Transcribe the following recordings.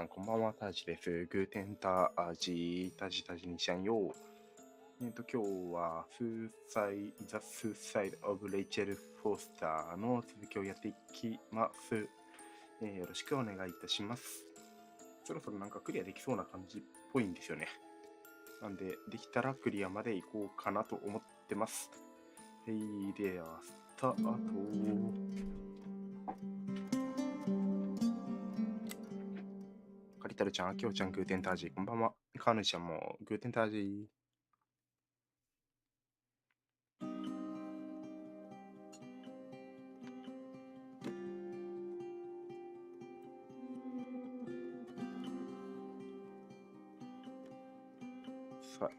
んこんばんは、タジです。グーテンタージ、タジタジにしゃんよ。今日はザ・スーサイド・オブ・レイチェル・フォースターの続きをやっていきます。よろしくお願いいたします。そろそろなんかクリアできそうな感じっぽいんですよね。なんで、できたらクリアまで行こうかなと思ってます。では、スタート。カリタルちゃん、アキオちゃん、グーテンタージ、こんばんは。カーヌちゃんも、グーテンタージ。さあ、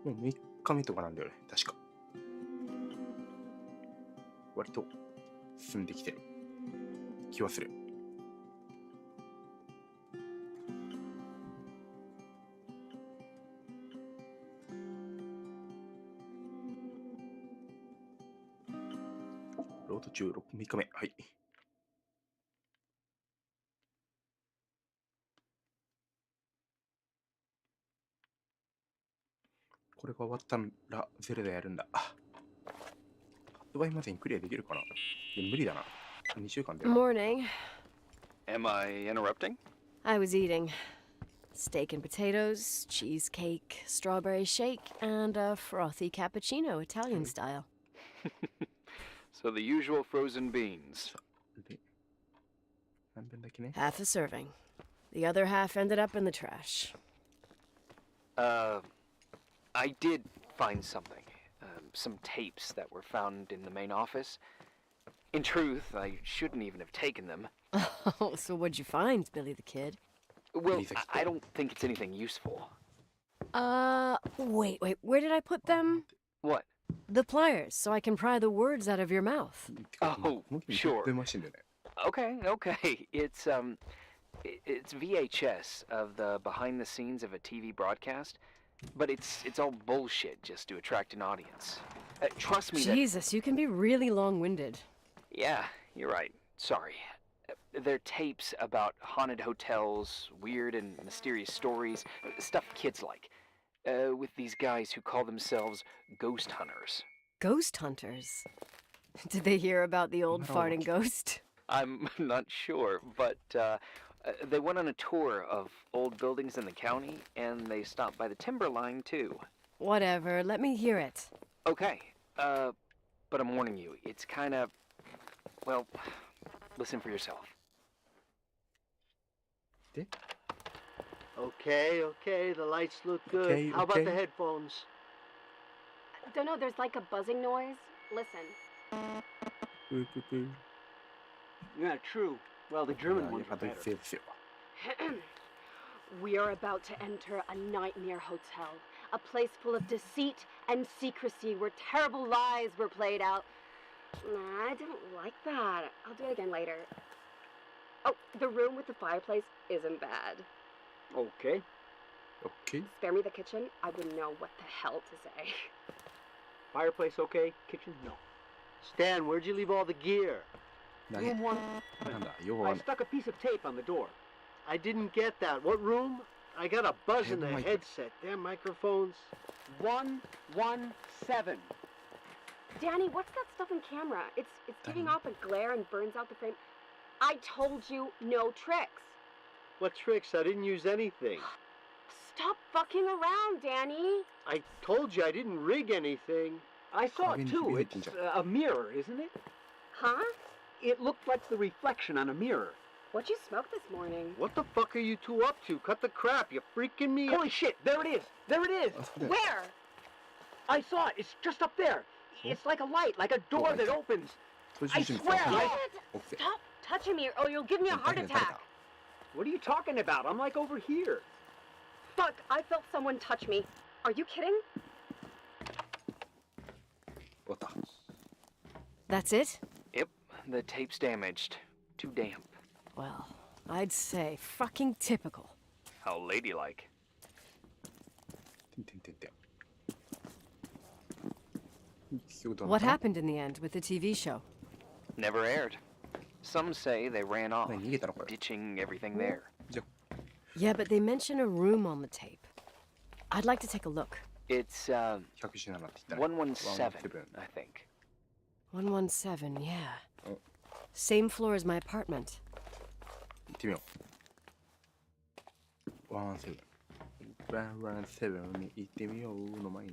もう3日目とかなんだよね、確か。割と進んできてる気はする。ロード中3日目。はい。これが終わったらゼルダやるんだ。発売までにクリアできるかな？無理だな。2週間で。Morning. Am I interrupting? I was eating steak and potatoes, cheesecake, strawberry shake, and a frothy cappuccino, Italian style. So the usual frozen beans. Half a serving. The other half ended up in the trash. I did find something. Some tapes that were found in the main office. In truth, I shouldn't even have taken them. Oh, so what'd you find, Billy the Kid? Well, I don't think it's anything useful. Wait, where did I put them? What? The pliers, so I can pry the words out of your mouth. Oh, sure. Okay. It's VHS of the behind the scenes of a TV broadcast, but it's all bullshit just to attract an audience. Trust me. Jesus, you can be really long-winded. Yeah, you're right. Sorry. They're tapes about haunted hotels, weird and mysterious stories, stuff kids like. With these guys who call themselves ghost hunters. Ghost hunters? Did they hear about the old farting ghost? I'm not sure, but they went on a tour of old buildings in the county, and they stopped by the timberline, too. Whatever, let me hear it. Okay, but I'm warning you, it's kind of... Well, listen for yourself. Okay, the lights look good. Okay, How about the headphones? Don't know, there's like a buzzing noise. Listen. Yeah, true. Well, the German ones are better. We are about to enter a nightmare hotel. A place full of deceit and secrecy where terrible lies were played out. Nah, I didn't like that. I'll do it again later. Oh, the room with the fireplace isn't bad. Okay. Spare me the kitchen. I wouldn't know what the hell to say. Fireplace okay, kitchen no. Stan, where'd you leave all the gear? Room 1. I stuck a piece of tape on the door. I didn't get that. What room? I got a buzz in the headset. Damn microphones. 117. Danny, what's that stuff in camera? It's giving off a glare and burns out the frame. I told you no tricks. What tricks? I didn't use anything. Stop fucking around, Danny. I told you I didn't rig anything. I saw it too. It's a mirror, isn't it? Huh? It looked like the reflection on a mirror. What'd you smoke this morning? What the fuck are you two up to? Cut the crap. You're freaking me out. Holy shit. There it is. Where? I saw it. It's just up there. It's like a light, like a door that opens. I swear. Stop touching me or you'll give me a heart attack. What are you talking about? I'm like over here. Fuck, I felt someone touch me. Are you kidding? That's it? Yep, the tape's damaged. Too damp. Well, I'd say fucking typical. How ladylike. What happened in the end with the TV show? Never aired. Some say they ran off, ditching everything there. Yeah, but they mention a room on the tape. I'd like to take a look. It's 117って言ったね。 117, I think. 117, yeah. Oh. Same floor as my apartment. 行ってみよう。117。117に行ってみようの前に。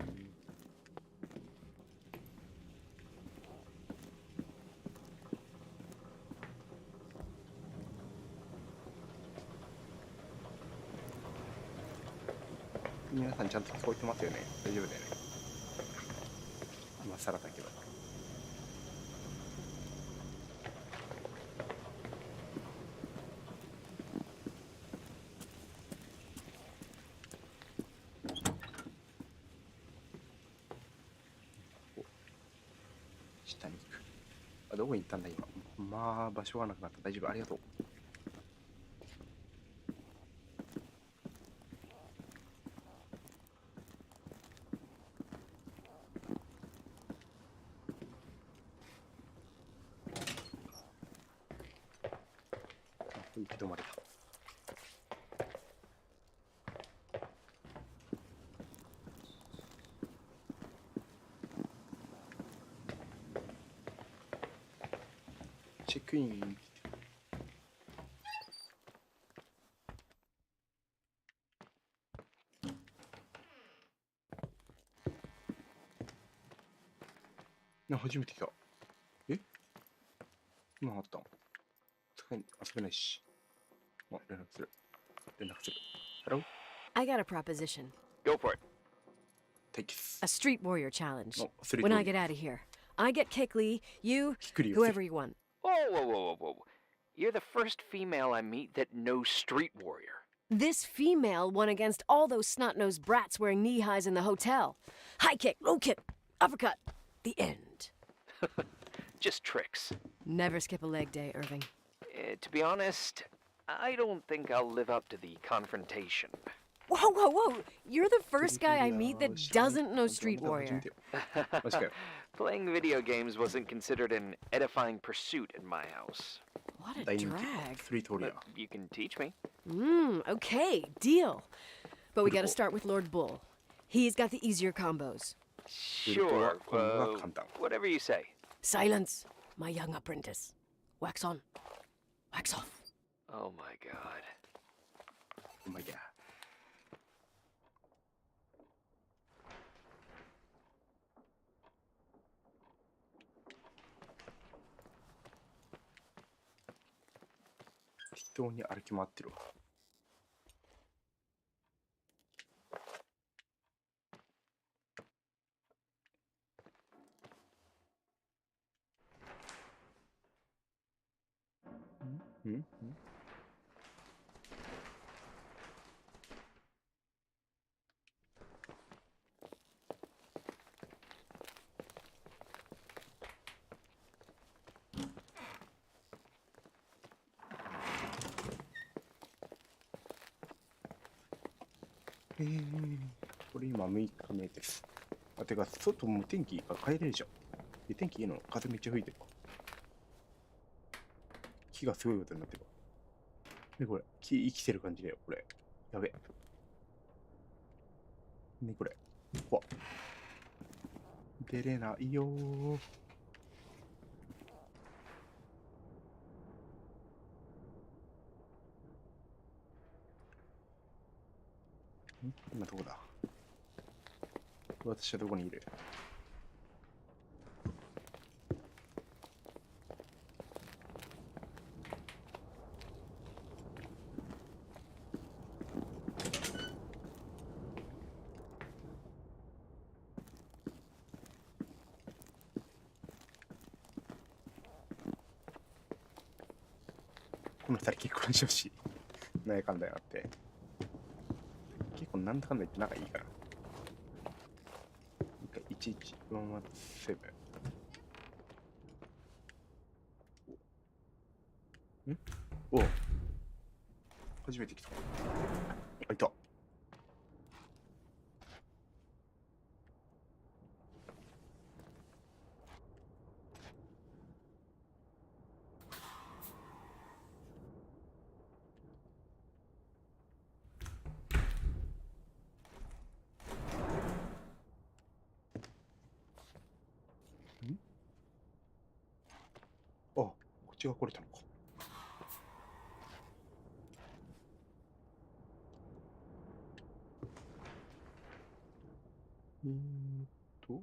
皆さんちゃんと聞こえてますよね。大丈夫だよね。今更だけど。下に行く。あ、どこに行ったんだ今。まあ場所がなくなった。大丈夫。ありがとう。行き止まれた。チェックイン。初めて来た。え？今あったの？遊べないし。連絡する。Hello? I got a proposition. Go for it. Takes. A street warrior challenge. Oh, street When I warrior. get out of here, I get Kickley, you, ひっくりよ。 whoever you want. Whoa, whoa, whoa, whoa, whoa. You're the first female I meet that knows Street Warrior. This female won against all those snot-nosed brats wearing knee-highs in the hotel. High kick, low kick, uppercut. The end. Just tricks. Never skip a leg day, Irving. To be honest, I don't think I'll live up to the confrontation. Whoa, whoa, whoa! You're the first guy I meet that doesn't know Street Warrior. マジかよ。 Playing video games wasn't considered an edifying pursuit in my house. What a 大人気。 drag. ストリートウォリア But you can teach me. Okay, deal. But we gotta start with Lord Bull. He's got the easier combos. Sure. Whatever you say. Silence, my young apprentice. Wax on, wax off. Oh my god. Oh my god. 適当に歩き回ってるわ。んこれ今6日目です。あ、てか、外も天気が変えれるじゃん。で、天気いいの、風めっちゃ吹いてるわ。木がすごいことになってるわ。で、これ、木生きてる感じだよ、これ。やべ。ね、これ。わ。出れないよー。今どこだ？私はどこにいる？この二人結婚してほしい。なんやかんだよって。結構なんだかんだ言って仲いいから。11117。おう。初めて来た。あ、いた。ちが来れたのか。と。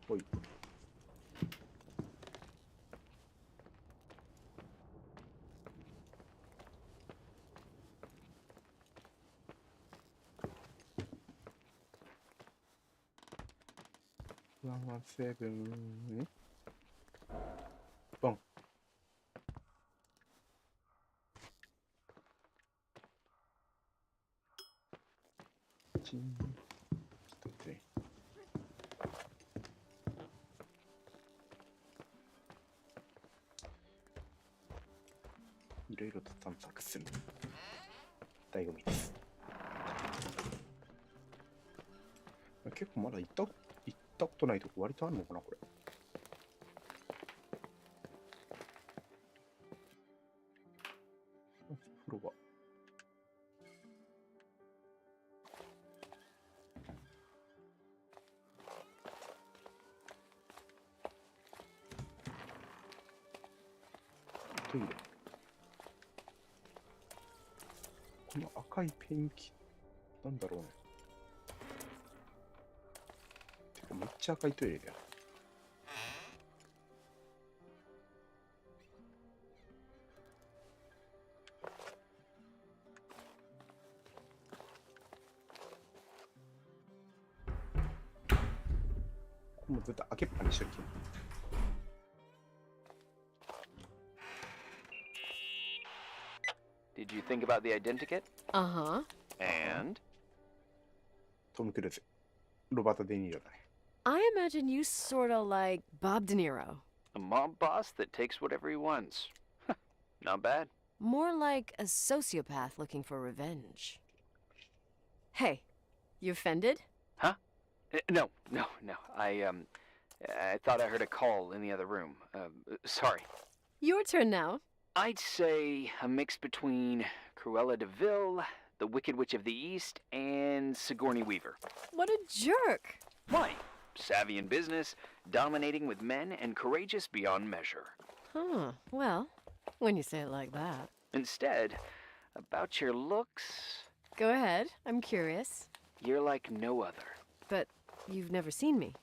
はい。117ボン。チンとね。いろいろと探索する醍醐味です。結構まだ行ったことないとこ割とあるのかな、これ。風呂場。トイレ。この赤いペンキ、なんだろうね。てかめっちゃ赤いトイレだよ。ここもずっと開けっぱにしとき。Did you think about the identikit? Uh-huh. And? トム・クルーズ。ロバート・デ・ニーロだね。I imagine you sorta like Bob De Niro. A mob boss that takes whatever he wants. Not bad. More like a sociopath looking for revenge. Hey, you offended? Huh? No. I thought I heard a call in the other room. Sorry. Your turn now. I'd say a mix between Cruella de Vil, the Wicked Witch of the East, and Sigourney Weaver. What a jerk. Why? Savvy in business, dominating with men, and courageous beyond measure. Huh. Well, when you say it like that. Instead, about your looks, Go ahead. I'm curious. you're like no other. But you've never seen me.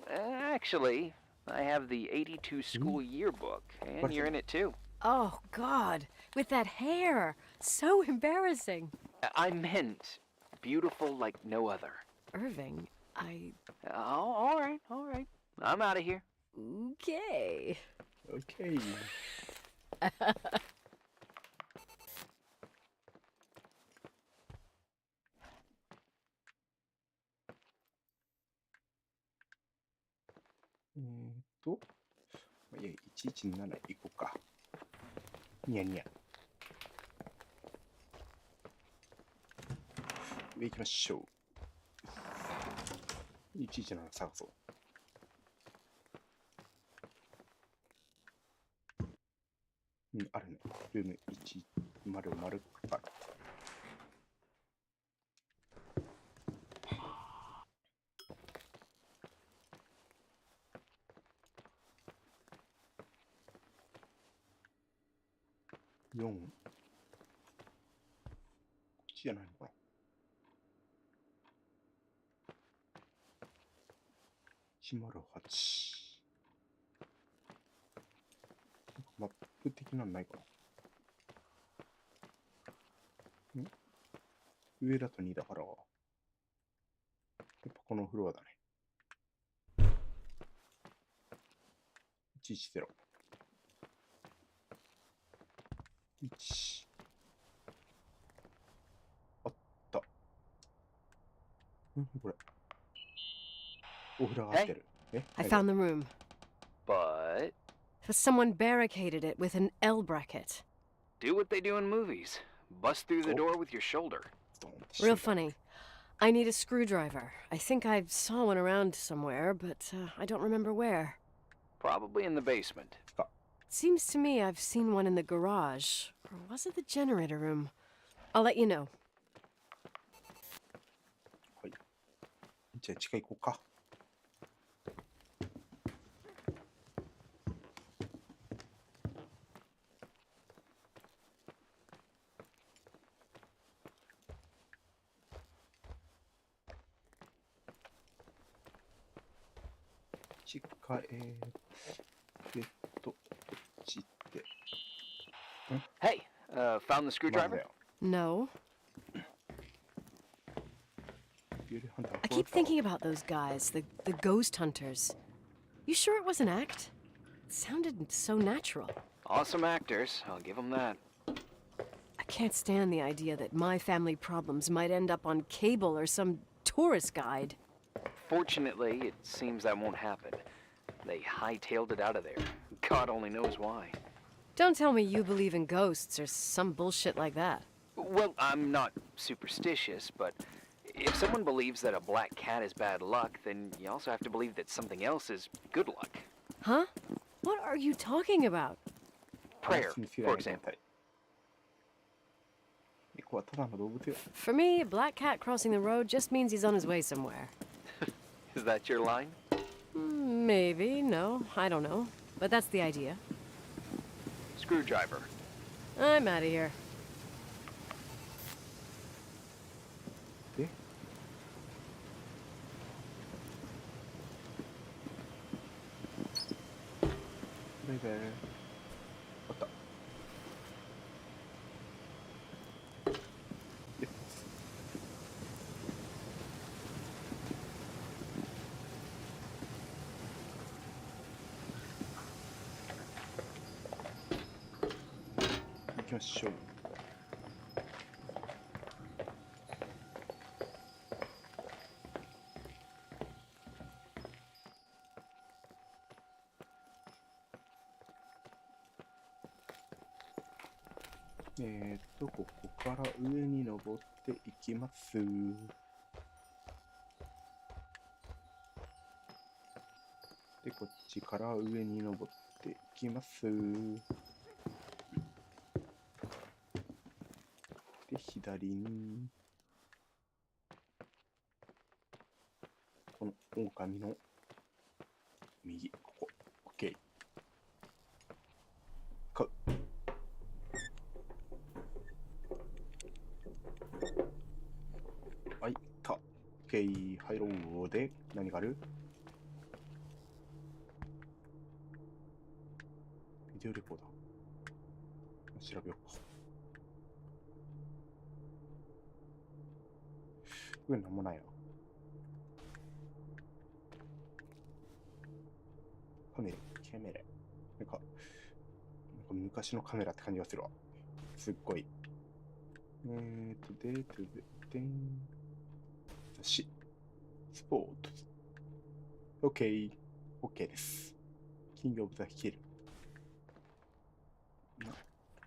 Actually, I have the 82 school yearbook, and you're in it too. Oh, God. With that hair. So embarrassing. I meant beautiful like no other. Irving, Oh, all right. I'm out of here. Okay. OK。いや、117行こうか。ニヤニヤ。上行きましょう。117探そう。あるね。ルーム100から。4。こっちじゃないのかな。108。マップ的なのないかな。上だと2だから、やっぱこのフロアだね。110。1。あった。これ。お風呂が合ってる。I found the room. But Someone barricaded it with an L bracket. do what they do in movies. Bust through the door with your shoulder. Real funny. I need a screwdriver. I think I saw one around somewhere, but I don't remember where. Probably in the basement. Seems to me I've seen one in the garage. Or was it the generator room? I'll let you know. はい。じゃあ、地下行こうか。ちか、こっちって。Hey, found the まだ screwdriver? だよ。No. 幽霊ハンター I keep thinking about those guys, the ghost hunters. You sure it was an act? It sounded so natural. Awesome actors, I'll give them that. I can't stand the idea that my family problems might end up on cable or some tourist guide. Fortunately, it seems that won't happen. They hightailed it out of there. God only knows why. Don't tell me you believe in ghosts or some bullshit like that. Well, I'm not superstitious, but if someone believes that a black cat is bad luck, then you also have to believe that something else is good luck. Huh? What are you talking about? Prayer, for example. 猫はただの動物よ。 For me, a black cat crossing the road just means he's on his way somewhere. Is that your line? Maybe, no, I don't know. But that's the idea. Screwdriver. I'm out of here. で、バイバイ。あった。で、行きましょう。ここから上に登っていきます。で、こっちから上に登っていきます。で、左に、この狼の右、ここ、OK。買う。はい、OK、入ろう。で、何がある？ビデオレコーダー。調べようか。これなんもないな。カメラ。なんか昔のカメラって感じがするわ。すっごい。でん。雑誌。スポーツ。OK。OK です。キングオブザヒル。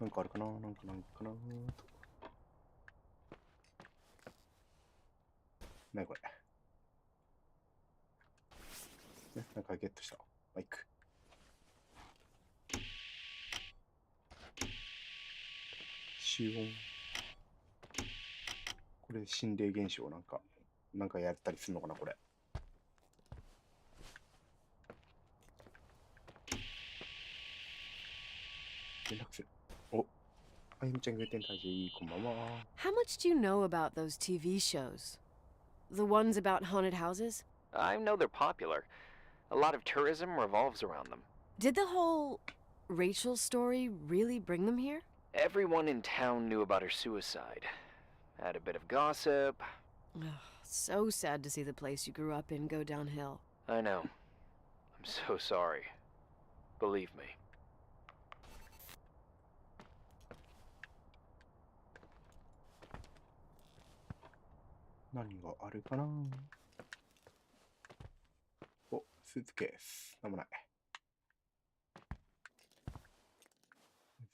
なんかあるかななんかなと。なにこれ。ね、なんかゲットした。マイク。集音。これ心霊現象なんかやったりするのかなこれ。連絡する。お、あゆみちゃんグーテンタージー、こんばんは。How much do you know about those TV shows? The ones about haunted houses? I know they're popular. A lot of tourism revolves around them. Did the whole Rachel story really bring them here? Everyone in town knew about her suicide. Had a bit of gossip. Ugh, so sad to see the place you grew up in go downhill. I know. I'm so sorry. Believe me. 何があるかな。お、スーツケース。なんもない。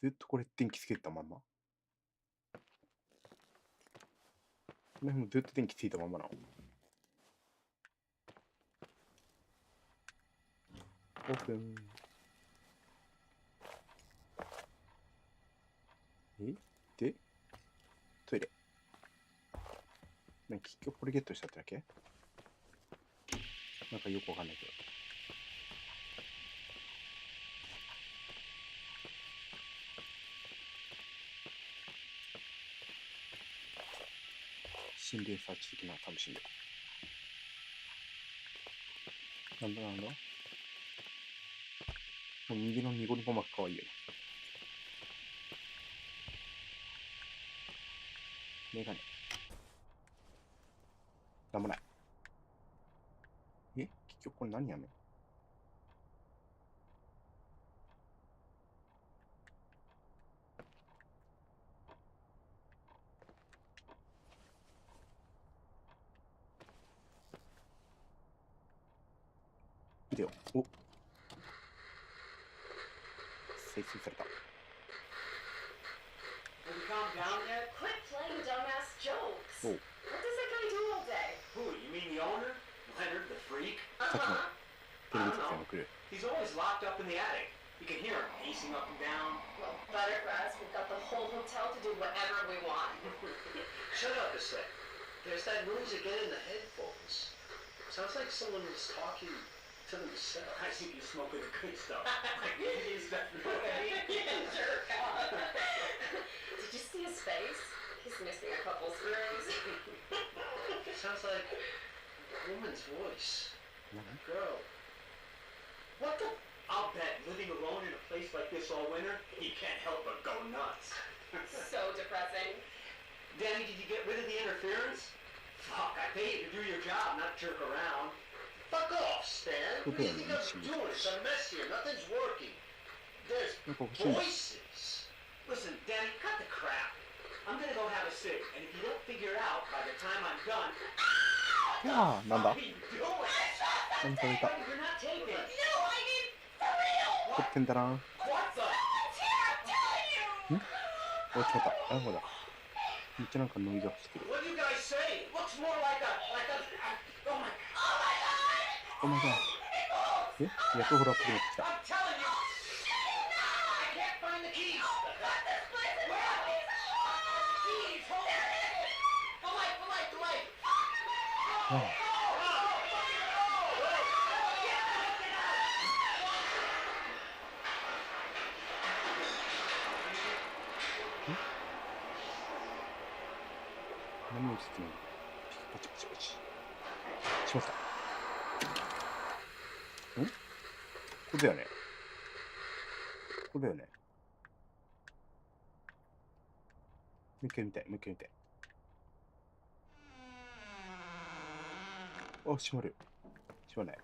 ずっとこれ電気つけたまんま。この辺もずっと電気ついたままなの。オープン。でトイレ。結局これゲットしたってだけ？なんかよくわかんないけど。心霊サーチ的な楽しんで。なんだ。もう右の濁りごまかわいいよね。メガネ。なんもない。結局これ何やねん。ビデオ。お、再生された。Have you calmed down yet? Quit playing dumbass jokes. Oh. What does that guy do all day? Who? You mean the owner? Leonard, the freak? さっきのテレビ撮影の来る。 He's always locked up in the attic. You can hear him pacing up and down. Well, better for us. We've got the whole hotel to do whatever we want. Shut up a sec. There's that noise again in the headphones. Sounds like someone is talking to themselves. I think you're smoking the good stuff. Did you see his face? He's missing a couple screws. Sounds like a woman's voice. 何 Girl. What the? I'll bet living alone in a place like this all winter, you can't help but go nuts. So depressing. Danny, did you get rid of the interference? Fuck, I pay you to do your job, not jerk around. Fuck off, Stan. What do you think I'm doing? It's a mess here. Nothing's working. There's なんか欲しいんだ。 voices. Listen, Danny, cut the crap. I'm gonna go have a cig, and if you don't figure it out by the time I'm done, ああ、なんだ what are you doing? 何された。 You're not taping. No, I mean, for real! 撮ってんだな。 What the? I'm telling you! お、違った。なるほど。めっちゃなんかノイズがしてる。 What do you guys say? It looks more like a, oh my, Oh my god. え、役ホラーっぽくなってきた。 I'm telling you. I can't find the keys. Keys, hold on. The light. ああ、何を映ってんの？パチパチパチ。しました。ん？ここだよね。ここだよね。もう一回見たい。あ、閉まる。閉まない。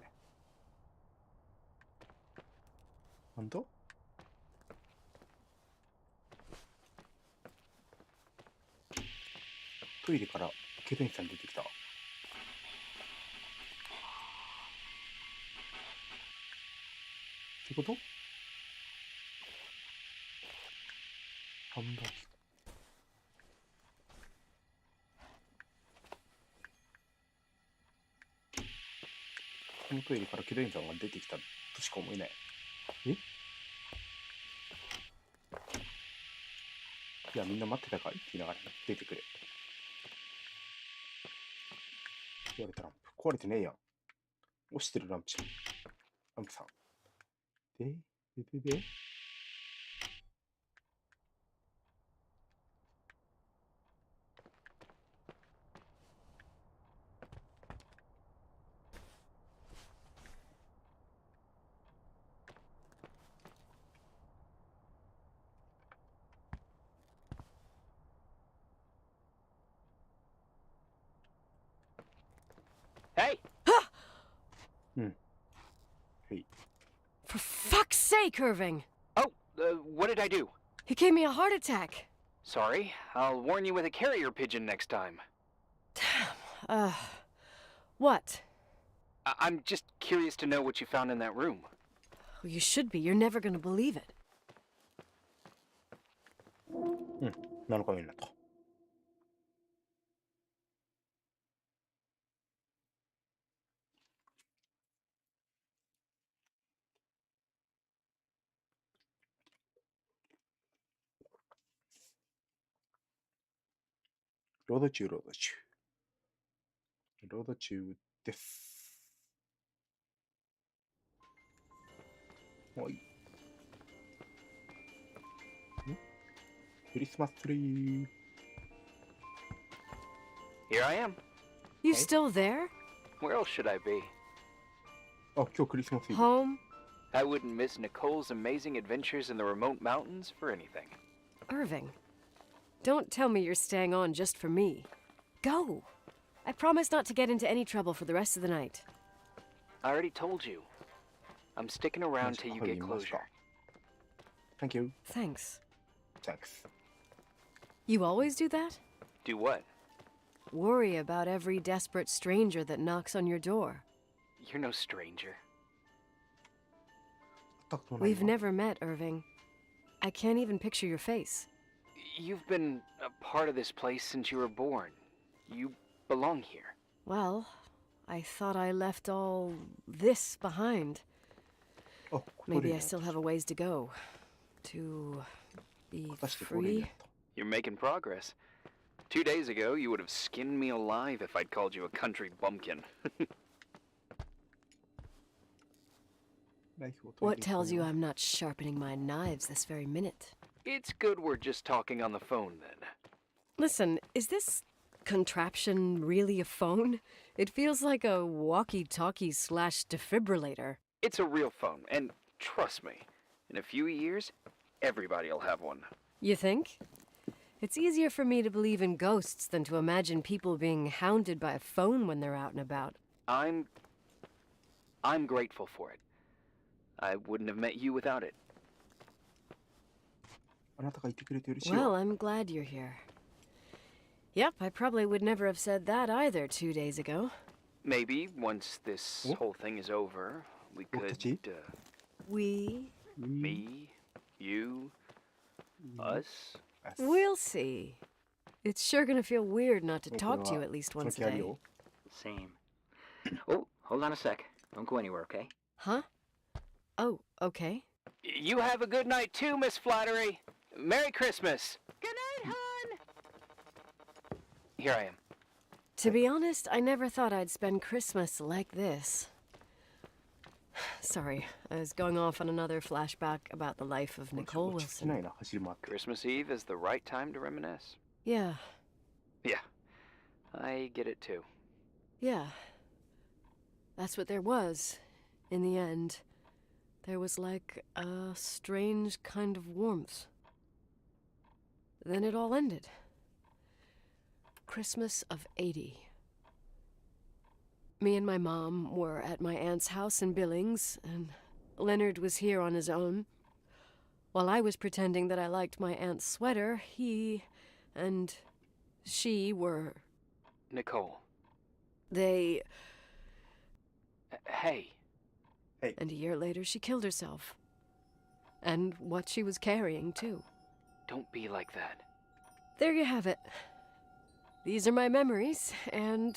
なんだ？トイレからケトインさん出てきた。ってこと？ハンバーグ。このトイレからケトインさんが出てきたとしか思えない。え？いや、みんな待ってたかいって言いながら出てくる。壊れたランプ。壊れてねえやん。落ちてるランプじゃん。ランプさん。で、Hey! うん。はい。 For fuck's sake, Irving! Oh, what did I do? He gave me a heart attack. Sorry. I'll warn you with a carrier pigeon next time. What? I'm just curious to know what you found in that room. Well, you should be. You're never gonna believe it. うん。7日目になった。ロード中です。はい。クリスマスツリー。Here I am. You Okay. still there? Where else should I be? あ、今日クリスマスイブ。Home? I wouldn't miss Nicole's amazing adventures in the remote mountains for anything. Irving, don't tell me you're staying on just for me. Go! I promise not to get into any trouble for the rest of the night. I already told you. I'm sticking around till you get closure. Thank you. Thanks. Thanks. You always do that? Do what? Worry about every desperate stranger that knocks on your door. You're no stranger. We've never met, Irving. I can't even picture your face. You've been a part of this place since you were born. You belong here. Well, I thought I left all this behind. Maybe I still have a ways to go. To be free. You're making progress. 2 days ago, you would have skinned me alive if I'd called you a country bumpkin. What tells you I'm not sharpening my knives this very minute? It's good we're just talking on the phone, then. Listen, is this contraption really a phone? It feels like a walkie-talkie / defibrillator. It's a real phone, and trust me, in a few years, everybody'll have one. You think? It's easier for me to believe in ghosts than to imagine people being hounded by a phone when they're out and about. I'm grateful for it. I wouldn't have met you without it. Well, I'm glad you're here. Yep, I probably would never have said that either 2 days ago. Maybe once this whole thing is over, we could, We? me, you, us. We'll see. It's sure gonna feel weird not to talk to you at least once a day. Same. Oh, hold on a sec. Don't go anywhere, okay? Huh? Oh, okay. You have a good night too, Miss Flattery. Merry Christmas. Good night, hon! Here I am. To be honest, I never thought I'd spend Christmas like this. Sorry, I was going off on another flashback about the life of Nicole Wilson. Christmas Eve is the right time to reminisce. Yeah. Yeah, I get it too. Yeah. That's what there was, in the end. There was like a strange kind of warmth. Then it all ended. Christmas of '80. Me and my mom were at my aunt's house in Billings, and Leonard was here on his own. While I was pretending that I liked my aunt's sweater, he and she were... Nicole. They... Hey. And a year later, she killed herself. And what she was carrying, too. Don't be like that. There you have it. These are my memories, and,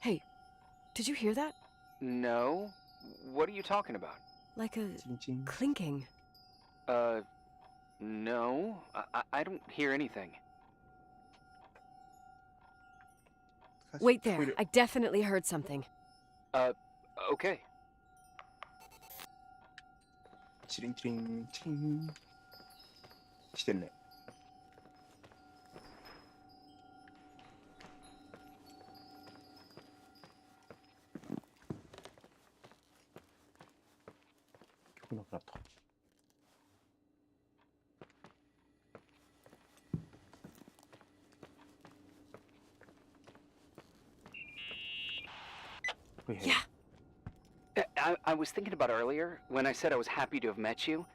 Hey, did you hear that? No. What are you talking about? Like a clinking. No. I don't hear anything. Wait there, I definitely heard something. Okay. チリンチリンチリンしてるね。曲なくなった。Yeah. I was thinking about earlier when I said I was happy to have met you.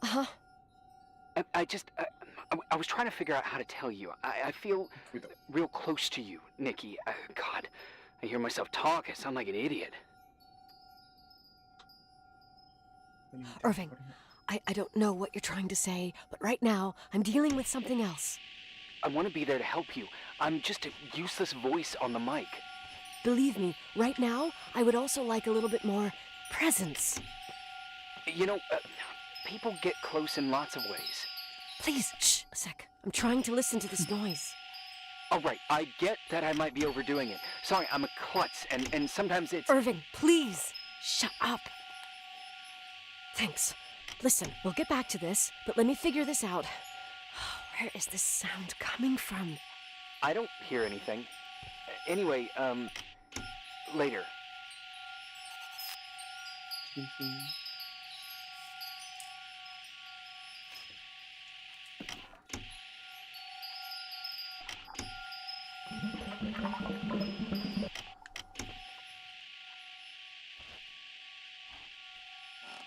Uh-huh. I was trying to figure out how to tell you. I feel real close to you, Nikki. God, I hear myself talk. I sound like an idiot. Irving, I don't know what you're trying to say, but right now, I'm dealing with something else. I want to be there to help you. I'm just a useless voice on the mic. Believe me, right now, I would also like a little bit more presence. You know, people get close in lots of ways. Please, shh, a sec. I'm trying to listen to this noise. All right, I get that I might be overdoing it. Sorry, I'm a klutz, and sometimes it's... Irving, please, shut up. Thanks. Listen, we'll get back to this, but let me figure this out. Where is this sound coming from? I don't hear anything. Anyway, Later. チンチン。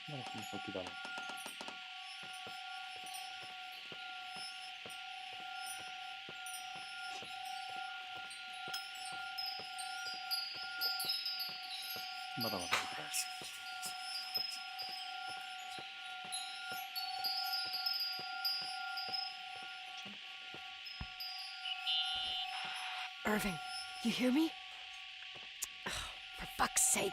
まだこの先だな。まだまだ先だ。Irving, you hear me? Oh, for fuck's sake.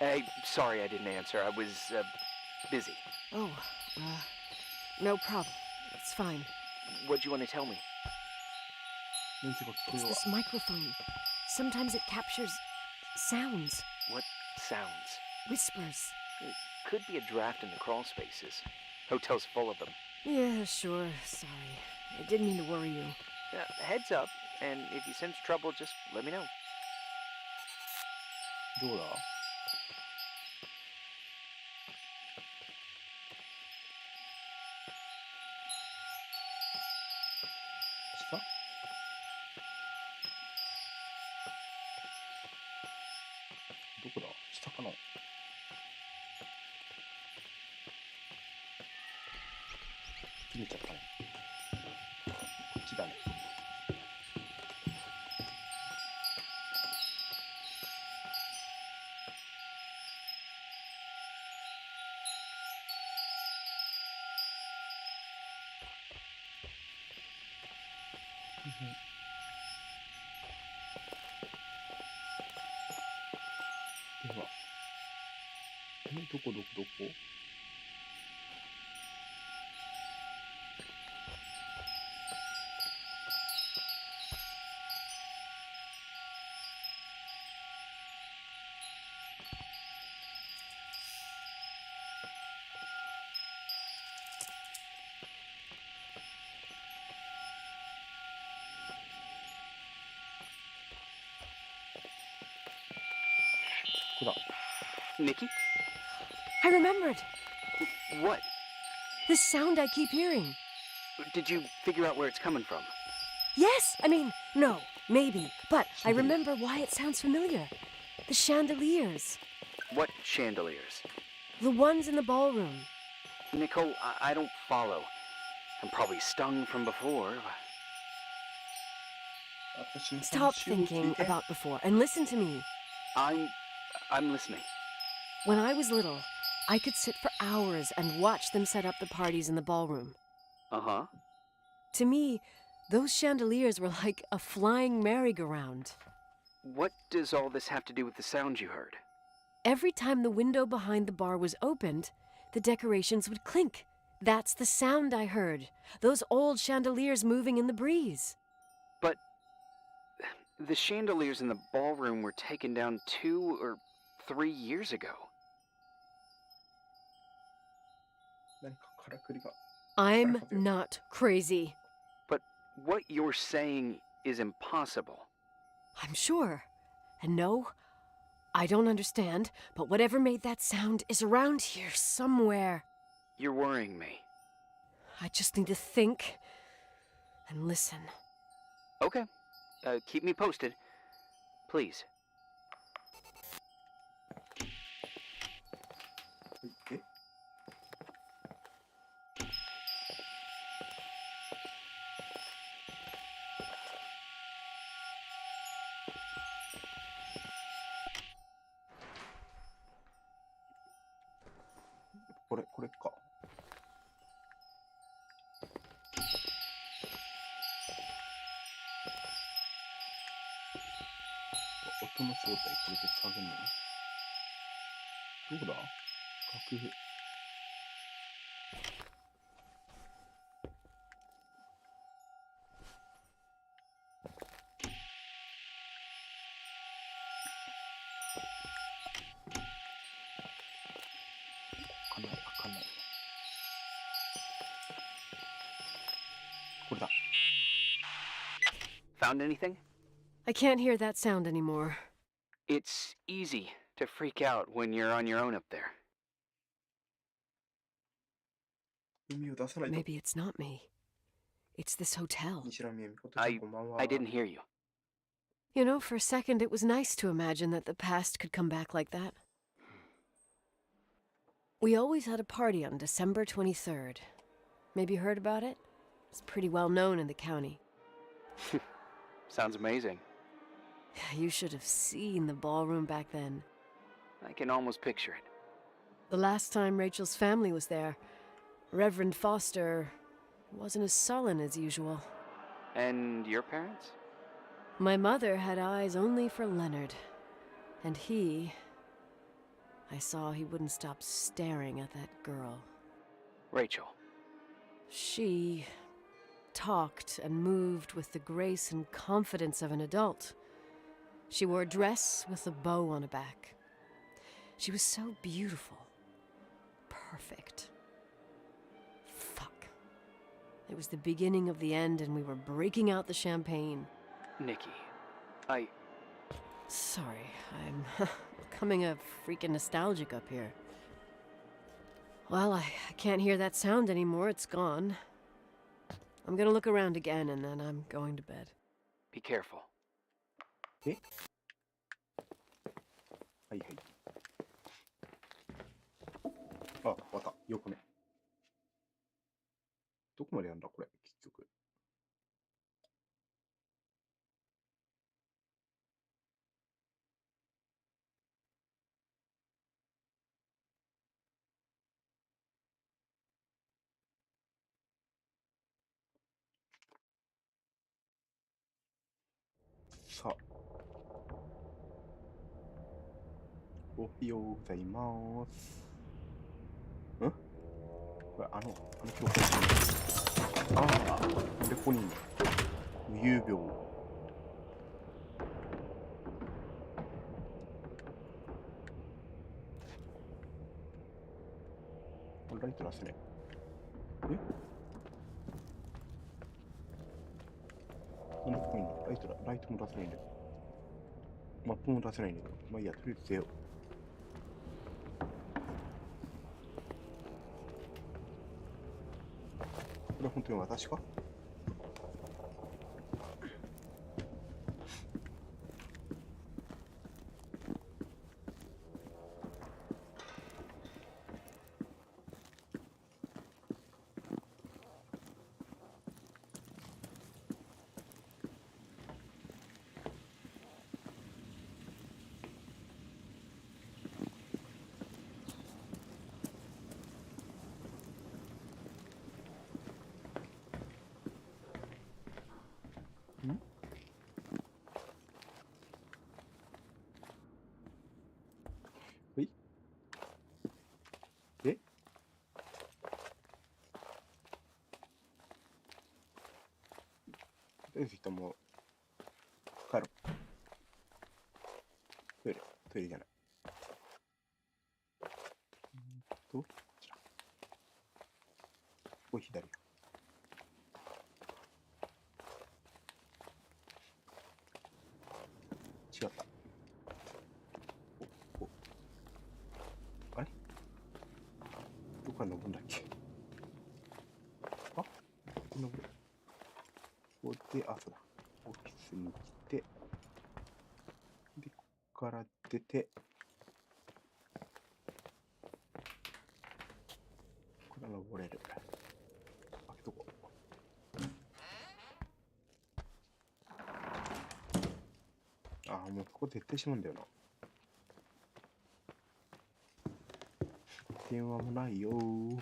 Hey, sorry I didn't answer. I was, busy. Oh, no problem. It's fine. What'd you want to tell me? It's this microphone. Sometimes it captures sounds, What sounds? whispers. It could be a draft in the crawl spaces. Hotel's full of them. Yeah, sure. Sorry. I didn't mean to worry you. Heads up, and if you sense trouble, just let me know. どうだ？下？どこだ？下かな？切れちゃったね。こっちだね。では、どこ？ここだ。Nikki? I remembered. What? This sound I keep hearing. Did you figure out where it's coming from? Yes! I mean, no, maybe. But I remember why it sounds familiar. The chandeliers. What chandeliers? The ones in the ballroom. Nicole, I don't follow. I'm probably stung from before. Stop thinking about before and listen to me. I'm listening. When I was little, I could sit for hours and watch them set up the parties in the ballroom. Uh-huh. To me, those chandeliers were like a flying merry-go-round. What does all this have to do with the sound you heard? Every time the window behind the bar was opened, the decorations would clink. That's the sound I heard. Those old chandeliers moving in the breeze. But the chandeliers in the ballroom were taken down 2 or 3 years ago. I'm not crazy. But what you're saying is impossible. I'm sure. And no, I don't understand, but whatever made that sound is around here somewhere. You're worrying me. I just need to think and listen. Okay. Keep me posted. Please. これか。音の正体、これで探るのね。どこだ？楽譜。開かない。これだ。 Found anything? I can't hear that sound anymore. It's easy to freak out when you're on your own up there. 耳を出さないと。 Maybe it's not me. It's this hotel. 西良美恵美子とさん、こんばんは。 I didn't hear you. You know, for a second it was nice to imagine that the past could come back like that. We always had a party on December 23rd. Maybe you heard about it? It's pretty well known in the county. Sounds amazing. You should have seen the ballroom back then. I can almost picture it. The last time Rachel's family was there, Reverend Foster wasn't as sullen as usual. And your parents? My mother had eyes only for Leonard. And I saw he wouldn't stop staring at that girl. Rachel. She talked and moved with the grace and confidence of an adult. She wore a dress with a bow on her back. She was so beautiful. Perfect. Fuck. It was the beginning of the end and we were breaking out the champagne. Nikki. Sorry, I'm becoming a freaking nostalgic up here. Well, I can't hear that sound anymore. It's gone. I'm gonna look around again and then I'm going to bed. Be careful. え、はいはい。あ、わかった。よくね。どこまでやるんだこれ、結局。さあ。おはようございます。ん？これ、教会。ああ、なんでここにいんの？無遊病。これライト出せねえ。え？なんでここにいんの？ライトも出せないんだけど。マップも出せないんだけど。まあいいや、とりあえず出よう。これ本当に私か？え？出てきたもう帰ろう。トイレじゃない。こちら。ここ左。違った。あれ？どこから登るんだっけ？あ、ここ登る。ここで、あ、そうだ。オフィスに来て、で、ここから出て、ここから登れる。開けとこう。ああ、もうここ絶対しまうんだよな。電話もないよー。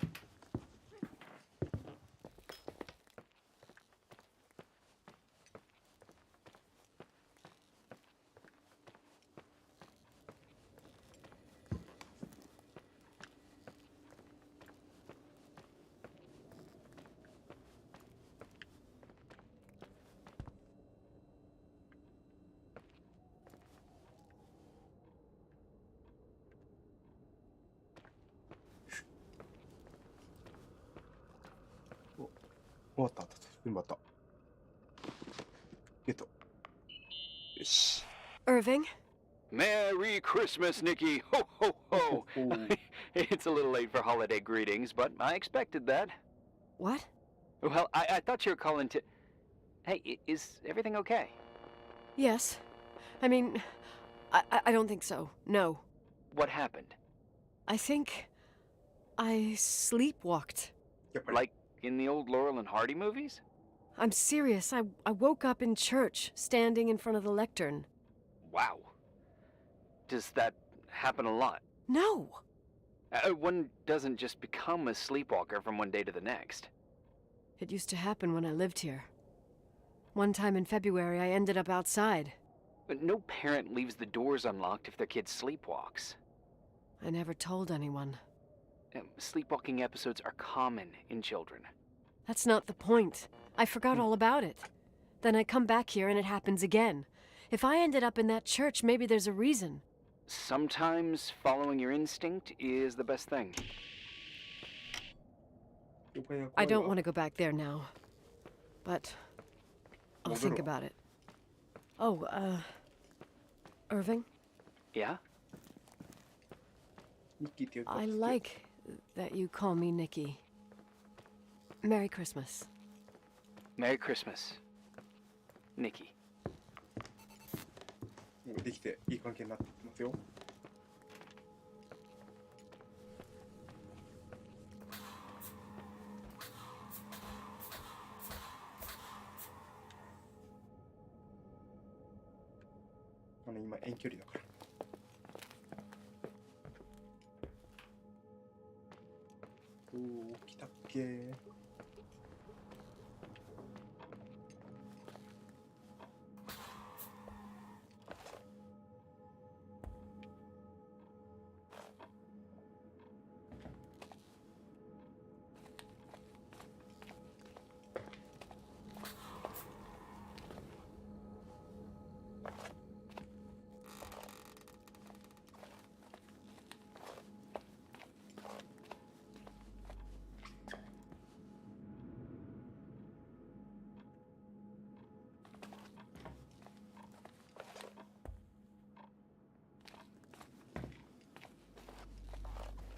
終わった後です。全部あった。ゲット。よし。Irving? Merry Christmas, Nikki! Ho, ho, ho! It's a little late for holiday greetings, but I expected that. What? Well, I thought you were calling to... Hey, is everything okay? Yes. I mean, I don't think so. No. What happened? I think I sleepwalked. やっぱり。 Like in the old Laurel and Hardy movies? I'm serious. I woke up in church, standing in front of the lectern. Wow. Does that happen a lot? No. One doesn't just become a sleepwalker from one day to the next. It used to happen when I lived here. One time in February, I ended up outside. But no parent leaves the doors unlocked if their kid sleepwalks. I never told anyone. Sleepwalking episodes are common in children. That's not the point. I forgot all about it. Then I come back here and it happens again. If I ended up in that church, maybe there's a reason. Sometimes following your instinct is the best thing. I don't want to go back there now. But I'll think about it. Oh, Irving? Yeah? I like that you call me Nikki. Merry Christmas. Merry Christmas, Nikki. もうできていい関係になってますよ。今遠距離だから。おお、来たっけ。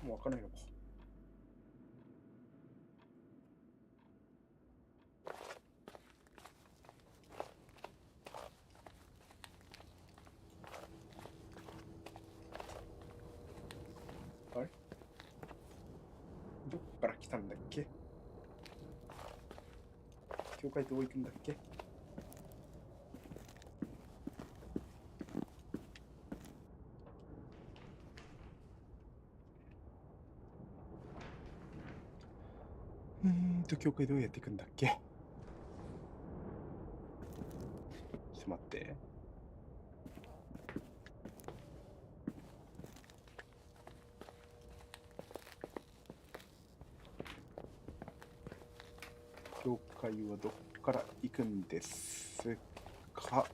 もう開かないのか。あれ？どっから来たんだっけ？教会どう行くんだっけ？教会どうやって行くんだっけ？ちょっと待って。教会はどっから行くんですか？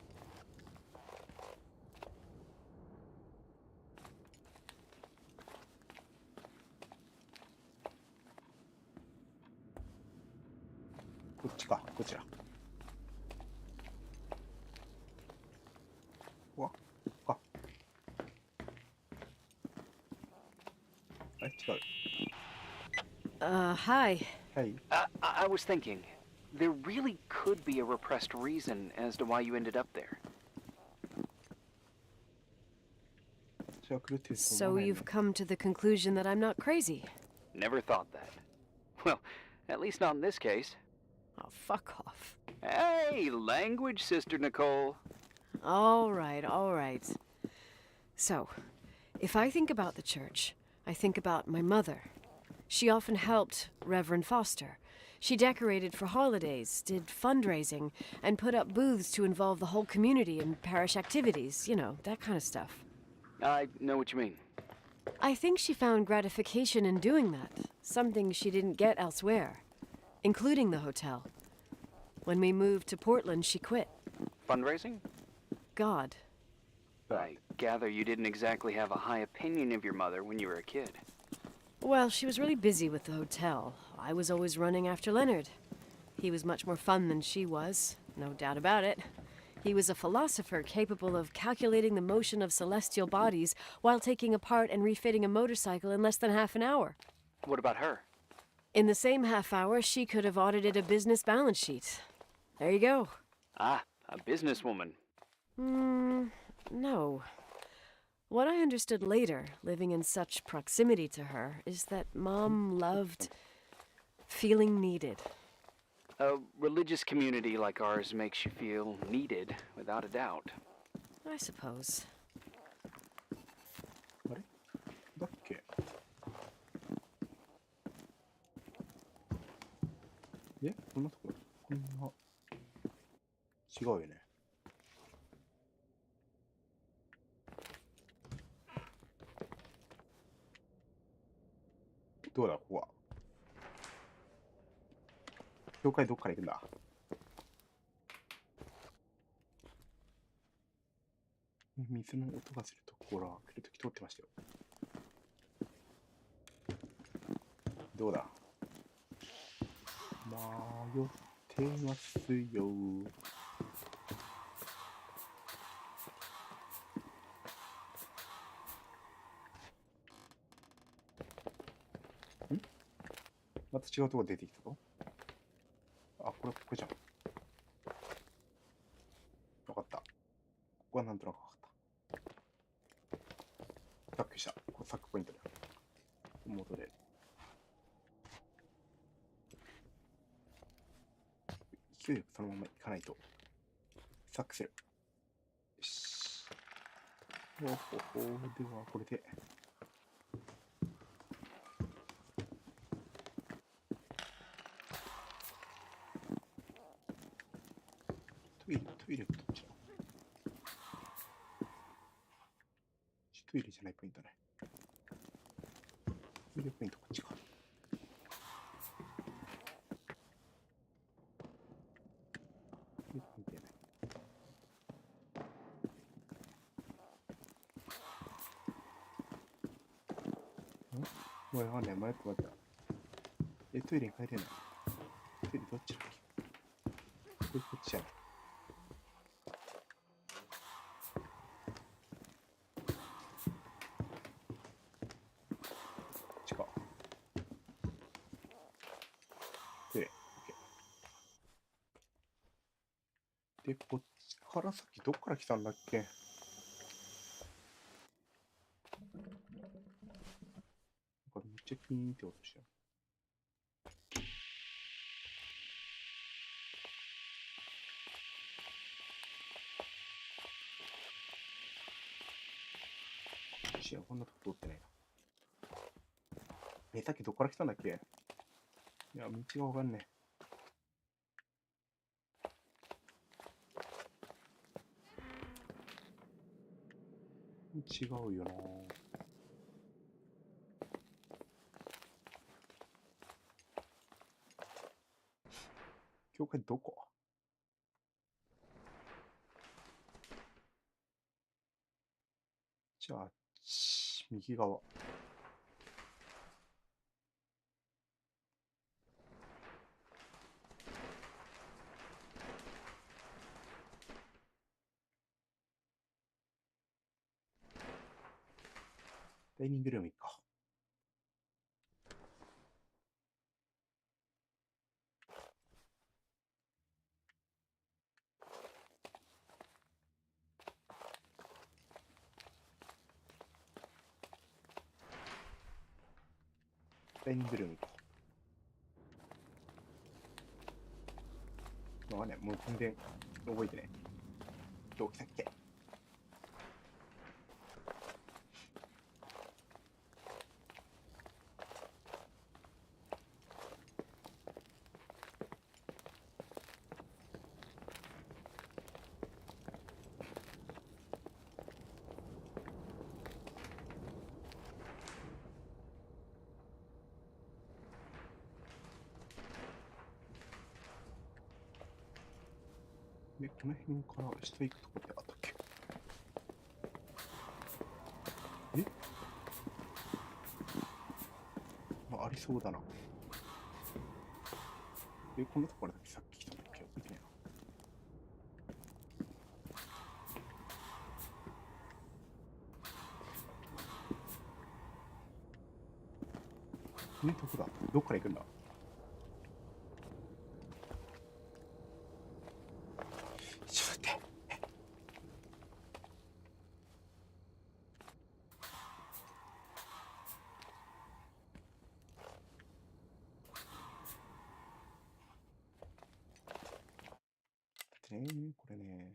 こっちか、こちら。わあ。あれ違う。Hi. Hey. I was thinking, there really could be a repressed reason as to why you ended up there. So you've come to the conclusion that I'm not crazy? Never thought that. Well, at least not in this case. Oh, fuck off. Hey, language, Sister Nicole. All right, all right. So, if I think about the church, I think about my mother. She often helped Reverend Foster. She decorated for holidays, did fundraising, and put up booths to involve the whole community in parish activities, you know, that kind of stuff. I know what you mean. I think she found gratification in doing that, something she didn't get elsewhere, including the hotel. When we moved to Portland, she quit. Fundraising? God. I gather you didn't exactly have a high opinion of your mother when you were a kid. Well, she was really busy with the hotel. I was always running after Leonard. He was much more fun than she was, no doubt about it. He was a philosopher capable of calculating the motion of celestial bodies while taking apart and refitting a motorcycle in less than half an hour. What about her? In the same half hour, she could have audited a business balance sheet. There you go. Ah, a businesswoman. No. What I understood later, living in such proximity to her, is that Mom loved feeling needed. A religious community like ours makes you feel needed, without a doubt. I suppose. あれだっけこんなとここんな違うよね。どうだここは。教会どっから行くんだ。水の音がするところは来るとき通ってましたよ。どうだ。迷ってますよ。また違うところ出てきたぞ。あ、これじゃん。わかった。ここはなんとなくわかった。タックした。これサックポイントだ。戻れる。勢いよくそのまま行かないと。サックする。よし。ではこれで。トイレどっちだ？トイレじゃないポイントね。トイレポイントこっちか。トイレポイントやない。もうわかんない。迷った。トイレに帰れない。トイレどっちだっけ？こっちじゃない。で、こっちからさっきどっから来たんだっけ？なんかめっちゃピーンって音してる。こんなとこ通ってないな。さっきどっから来たんだっけ？いや、道がわかんねえ。違うよな。教会どこ？じゃあ、右側。ダイニングルーム行くか。ダイニングルーム行こう。まあね、もう全然覚えてない。どう来たっけ？で、この辺から下行くとこってあったっけ？まあ、ありそうだな。こんなところだっけさっき来たんだっけ覚えてないな。どこだどっから行くんだちょっと待って。これね。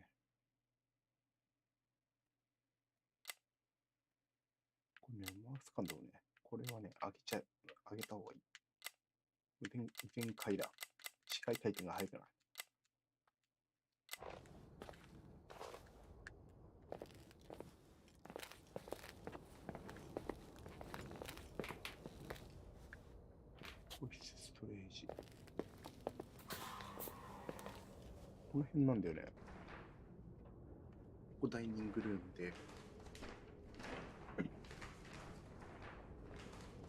これね、マウス感度をね、これはね、上げた方がいい。右前階だ。視界回転が速くなる。ボイスストレージ。この辺なんだよね。ここダイニングルームで。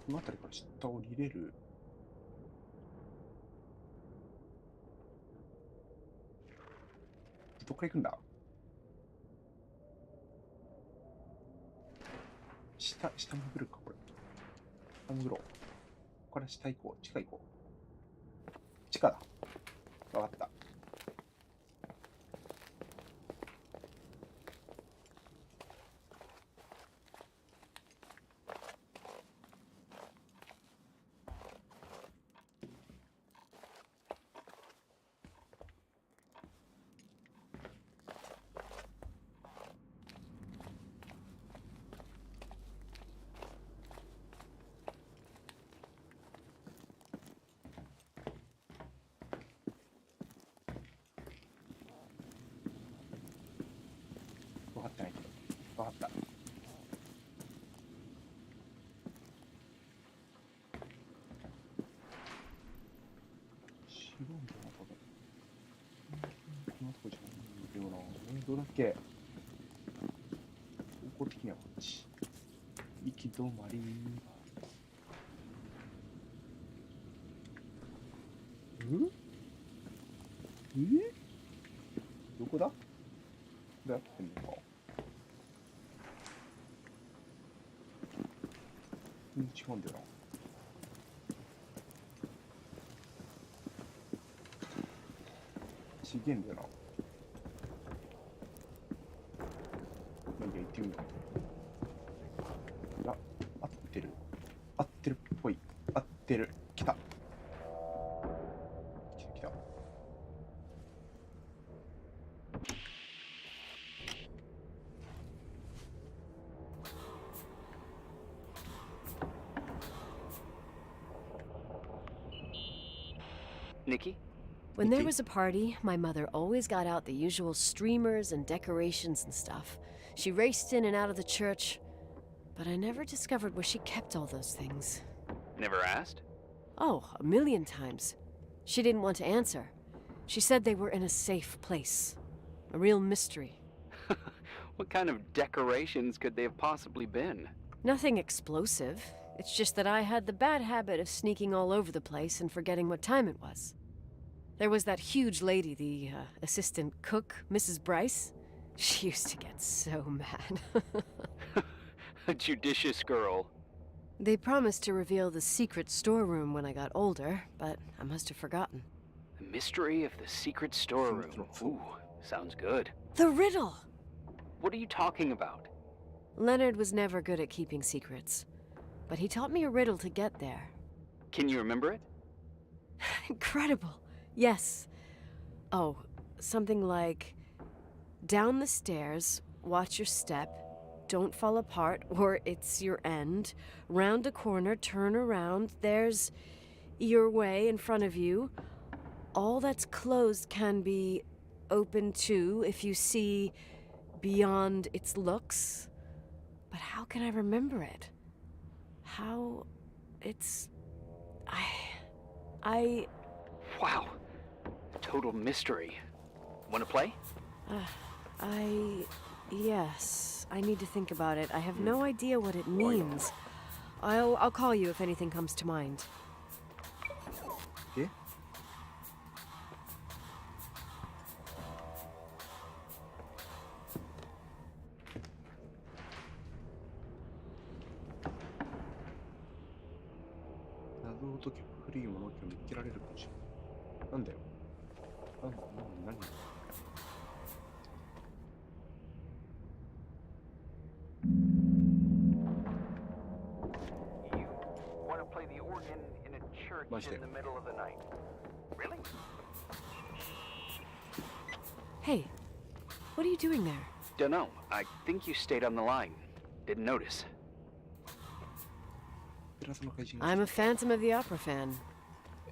この辺りから下降りれる。どっから行くんだ下潜るか、これ。下潜ろう。ここから下行こう。地下行こう。地下だ。わかった。分かってないけど。分かった。白いんだな、多分。このとこじゃないんだよな。どうだっけ方向的にはこっち。行き止まり。どこだこれ合ってんのか違うんだよな。ちげえんだよな。なんで行ってみよう。いや、合ってる。合ってるっぽい。合ってる。来た。来た。Nikki? When there was a party, my mother always got out the usual streamers and decorations and stuff. She raced in and out of the church, but I never discovered where she kept all those things. Never asked? Oh, a million times. She didn't want to answer. She said they were in a safe place. A real mystery. What kind of decorations could they have possibly been? Nothing explosive. It's just that I had the bad habit of sneaking all over the place and forgetting what time it was. There was that huge lady, the assistant cook, Mrs. Bryce. She used to get so mad. A judicious girl. They promised to reveal the secret storeroom when I got older, but I must have forgotten. The mystery of the secret storeroom. Ooh, sounds good. The riddle! What are you talking about? Leonard was never good at keeping secrets, but he taught me a riddle to get there. Can you remember it? Incredible! Yes. Oh, something like, down the stairs, watch your step, don't fall apart or it's your end, round a corner, turn around, there's your way in front of you. All that's closed can be open too if you see beyond its looks. But how can I remember it? How... it's... I... Wow. Total mystery. Want to play? Yes. I need to think about it. I have no idea what it means. I'll call you if anything comes to mind. えとき古い物置を見つけられるかもしれない。なんだよ。何 You want to play the organ in a church in the middle of the night? Really? Hey, what are you doing there? Dunno. I think you stayed on the line. Didn't notice. I'm a Phantom of the Opera fan.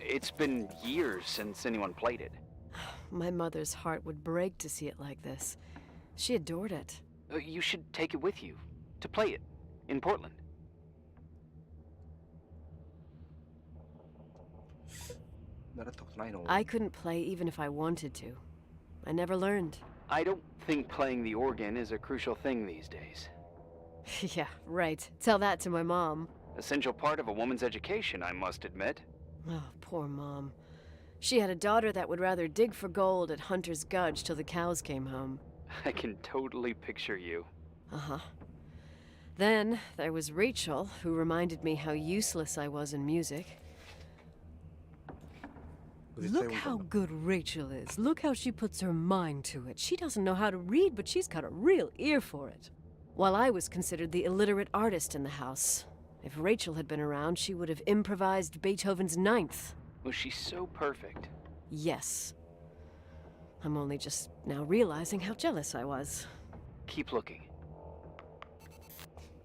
It's been years since anyone played it. My mother's heart would break to see it like this. She adored it. You should take it with you to play it in Portland. I couldn't play even if I wanted to. I never learned. I don't think playing the organ is a crucial thing these days. Yeah, right. Tell that to my mom. Essential part of a woman's education, I must admit. Oh, poor Mom. She had a daughter that would rather dig for gold at Hunter's Gulch till the cows came home. I can totally picture you. Uh-huh. Then there was Rachel, who reminded me how useless I was in music. Look how good Rachel is. Look how she puts her mind to it. She doesn't know how to read, but she's got a real ear for it. While I was considered the illiterate artist in the house. If Rachel had been around, she would have improvised Beethoven's Ninth. Was she so perfect? Yes. I'm only just now realizing how jealous I was. Keep looking.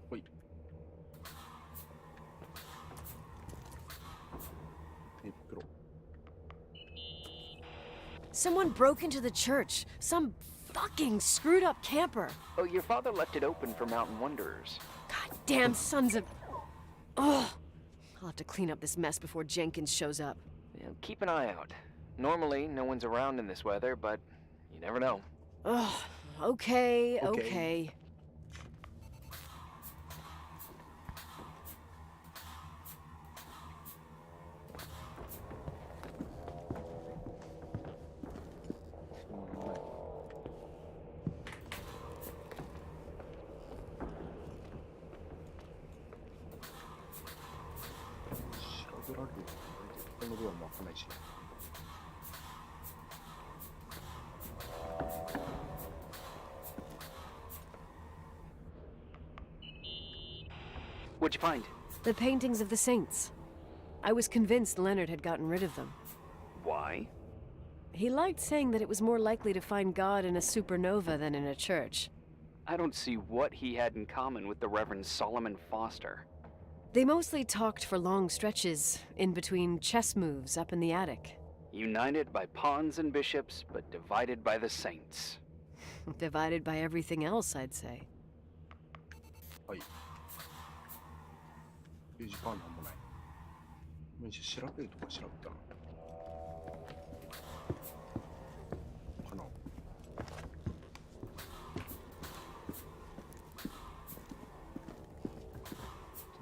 Wait. Someone broke into the church. Some fucking screwed up camper. Oh, your father left it open for mountain wanderers. Goddamn sons of... Ugh. I'll have to clean up this mess before Jenkins shows up. Yeah, keep an eye out. Normally, no one's around in this weather, but you never know. Ugh. Okay. What'd you find? The paintings of the saints. I was convinced Leonard had gotten rid of them. Why? He liked saying that it was more likely to find God in a supernova than in a church. I don't see what he had in common with the Reverend Solomon Foster. They mostly talked for long stretches, in between chess moves up in the attic. United by pawns and bishops, but divided by the saints. Divided by everything else, I'd say. ページパンなんもない。調べるとか調べたのかな。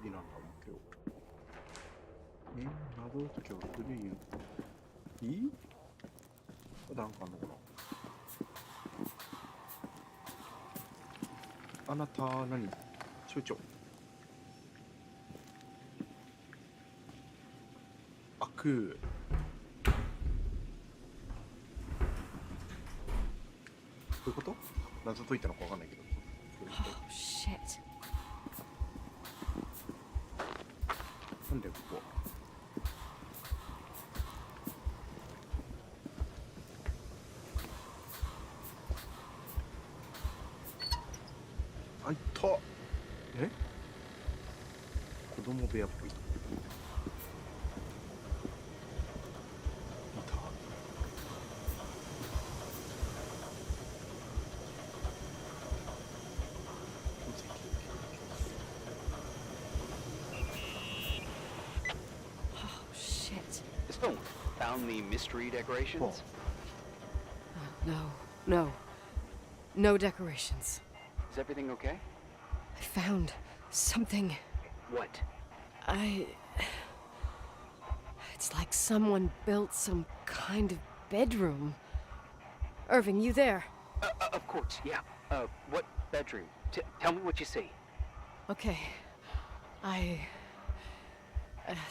次なんだろうけど。謎の時は古い。まだなんかあんのかな。あなた何？省庁。どういうこと？謎解いたのかわかんないけど。Oh, shit. なんだよここ。あいた。え？子供部屋っぽい。Found the mystery decorations? No decorations. Is everything okay? I found something. What? It's like someone built some kind of bedroom. Irving, you there? Of course, yeah. What bedroom? Tell me what you see. Okay.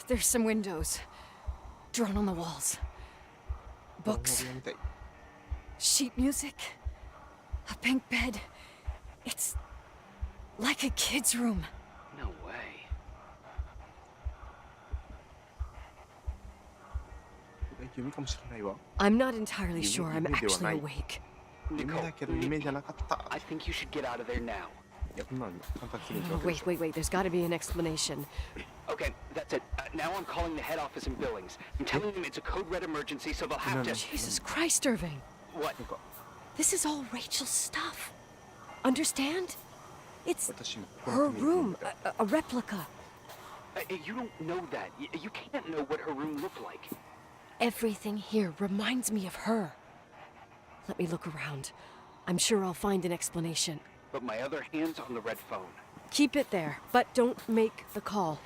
There's some windows drawn on the walls. この Books, 部屋みたい。 sheet music, a pink bed. It's like a kid's room. No way. これ夢かもしれないわ。 I'm not entirely sure I'm Maybe they were actually right. awake. 夢だけど夢じゃなかった。 I think you should get out of there now. いや、こんなの簡単すぎる Oh, wait, wait, wait. There's got to be an explanation. Okay, that's it. Now I'm calling the head office in Billings. I'm telling them it's a code red emergency, so they'll have to. Jesus Christ, Irving. What? なんか This is all Rachel's stuff. Understand? It's 私もこ her のために行く room, みたい。 a replica. You don't know that. You can't know what her room looked like. Everything here reminds me of her. Let me look around. I'm sure I'll find an explanation. But my other hand's on the red phone. Keep it there, but don't make the call.